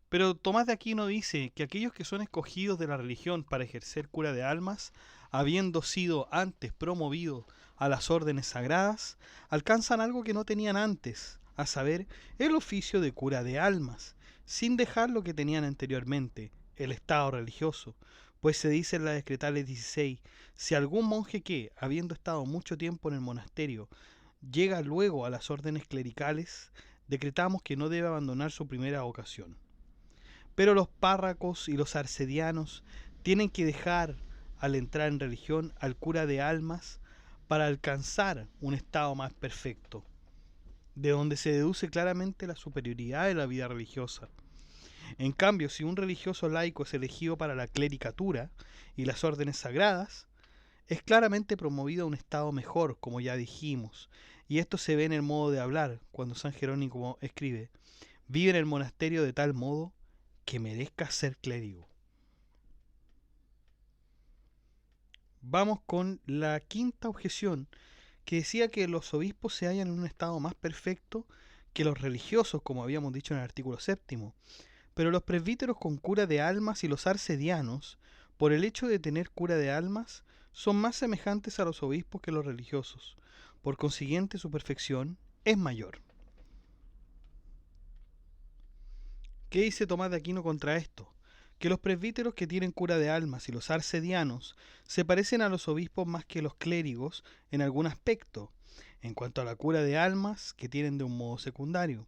Pero Tomás de Aquino dice que aquellos que son escogidos de la religión para ejercer cura de almas, habiendo sido antes promovidos a las órdenes sagradas, alcanzan algo que no tenían antes, a saber, el oficio de cura de almas, sin dejar lo que tenían anteriormente, el estado religioso. Pues se dice en la Decretales 16, si algún monje que, habiendo estado mucho tiempo en el monasterio, llega luego a las órdenes clericales, decretamos que no debe abandonar su primera vocación. Pero los párrocos y los arcedianos tienen que dejar, al entrar en religión, al cura de almas para alcanzar un estado más perfecto, de donde se deduce claramente la superioridad de la vida religiosa. En cambio, si un religioso laico es elegido para la clericatura y las órdenes sagradas, es claramente promovido a un estado mejor, como ya dijimos, y esto se ve en el modo de hablar, cuando San Jerónimo escribe: vive en el monasterio de tal modo que merezca ser clérigo. Vamos con la quinta objeción, que decía que los obispos se hallan en un estado más perfecto que los religiosos, como habíamos dicho en el artículo 7, pero los presbíteros con cura de almas y los arcedianos, por el hecho de tener cura de almas, son más semejantes a los obispos que los religiosos. Por consiguiente, su perfección es mayor. ¿Qué dice Tomás de Aquino contra esto? Que los presbíteros que tienen cura de almas y los arcedianos se parecen a los obispos más que los clérigos en algún aspecto, en cuanto a la cura de almas, que tienen de un modo secundario.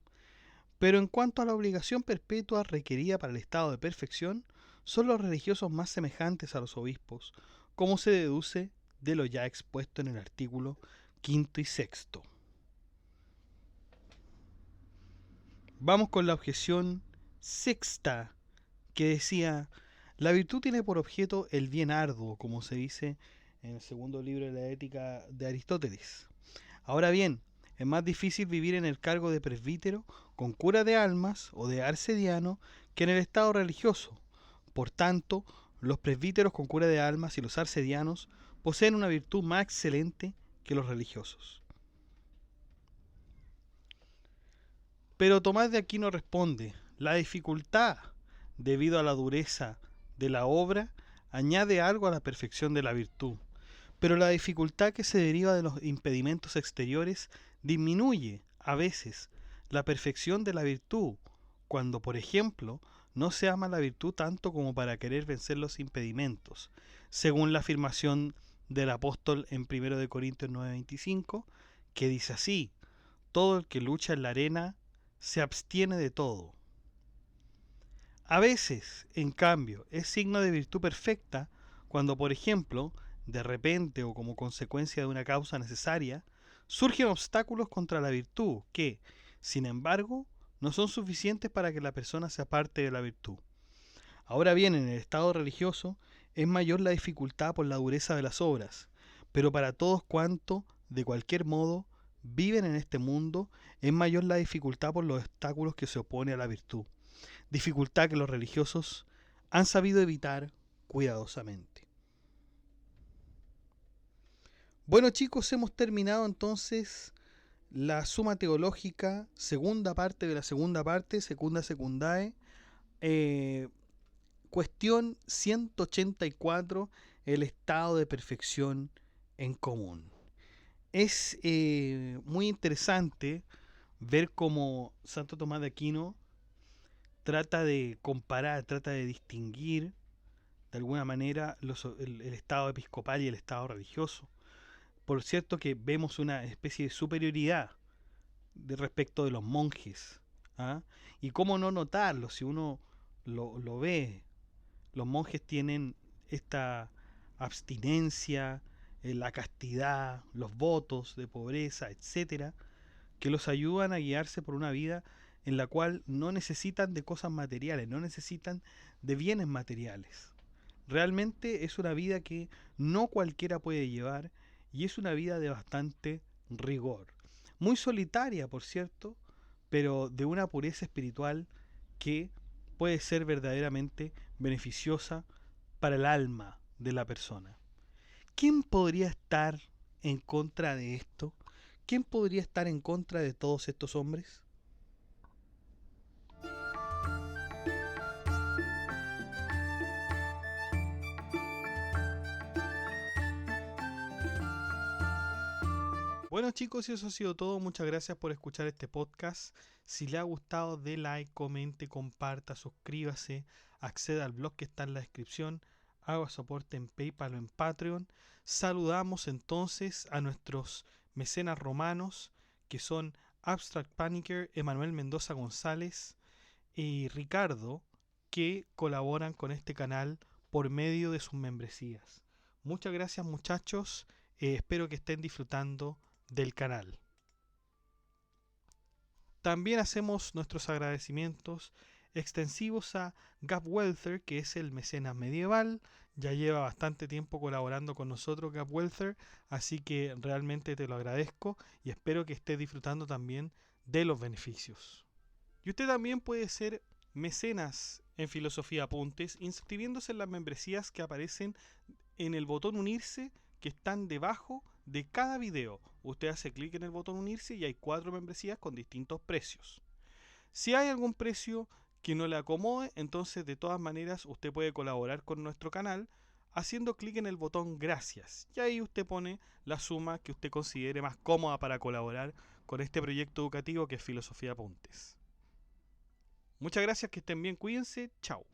Pero en cuanto a la obligación perpetua requerida para el estado de perfección, son los religiosos más semejantes a los obispos, como se deduce de lo ya expuesto en el artículo 5 y 6. Vamos con la objeción sexta, que decía: la virtud tiene por objeto el bien arduo, como se dice en el segundo libro de la Ética de Aristóteles. Ahora bien, es más difícil vivir en el cargo de presbítero con cura de almas o de arcediano que en el estado religioso. Por tanto, los presbíteros con cura de almas y los arcedianos poseen una virtud más excelente que los religiosos. Pero Tomás de Aquino responde: la dificultad, debido a la dureza de la obra, añade algo a la perfección de la virtud. Pero la dificultad que se deriva de los impedimentos exteriores disminuye, a veces, la perfección de la virtud, cuando, por ejemplo, no se ama la virtud tanto como para querer vencer los impedimentos, según la afirmación del apóstol en 1 Corintios 9:25, que dice así: todo el que lucha en la arena se abstiene de todo. A veces, en cambio, es signo de virtud perfecta cuando, por ejemplo, de repente o como consecuencia de una causa necesaria, surgen obstáculos contra la virtud que, sin embargo, no son suficientes para que la persona se aparte de la virtud. Ahora bien, en el estado religioso es mayor la dificultad por la dureza de las obras, pero para todos cuantos, de cualquier modo, viven en este mundo, es mayor la dificultad por los obstáculos que se opone a la virtud, dificultad que los religiosos han sabido evitar cuidadosamente. Bueno, chicos, hemos terminado entonces la Suma Teológica, segunda parte de la segunda parte, Secunda Secundae, cuestión 184, el estado de perfección en común. Es muy interesante ver cómo Santo Tomás de Aquino trata de comparar, trata de distinguir de alguna manera el estado episcopal y el estado religioso. Por cierto que vemos una especie de superioridad de respecto de los monjes. ¿Ah? Y cómo no notarlo si uno lo ve. Los monjes tienen esta abstinencia, la castidad, los votos de pobreza, etcétera, que los ayudan a guiarse por una vida en la cual no necesitan de cosas materiales, no necesitan de bienes materiales. Realmente es una vida que no cualquiera puede llevar y es una vida de bastante rigor. Muy solitaria, por cierto, pero de una pureza espiritual que puede ser verdaderamente beneficiosa para el alma de la persona. ¿Quién podría estar en contra de esto? ¿Quién podría estar en contra de todos estos hombres? Bueno, chicos, y eso ha sido todo. Muchas gracias por escuchar este podcast. Si le ha gustado, dé like, comente, comparta, suscríbase, acceda al blog que está en la descripción, haga soporte en PayPal o en Patreon. Saludamos entonces a nuestros mecenas romanos, que son Abstract Panicker, Emanuel Mendoza González y Ricardo, que colaboran con este canal por medio de sus membresías. Muchas gracias, muchachos, espero que estén disfrutando del canal. También hacemos nuestros agradecimientos extensivos a Gab Welther, que es el mecenas medieval. Ya lleva bastante tiempo colaborando con nosotros Gab Welther, así que realmente te lo agradezco y espero que estés disfrutando también de los beneficios. Y usted también puede ser mecenas en Filosofía Apuntes inscribiéndose en las membresías que aparecen en el botón unirse, que están debajo de cada video. Usted hace clic en el botón unirse y hay 4 membresías con distintos precios. Si hay algún precio que no le acomode, entonces de todas maneras usted puede colaborar con nuestro canal haciendo clic en el botón gracias, y ahí usted pone la suma que usted considere más cómoda para colaborar con este proyecto educativo que es Filosofía Apuntes. Muchas gracias, que estén bien, cuídense, chao.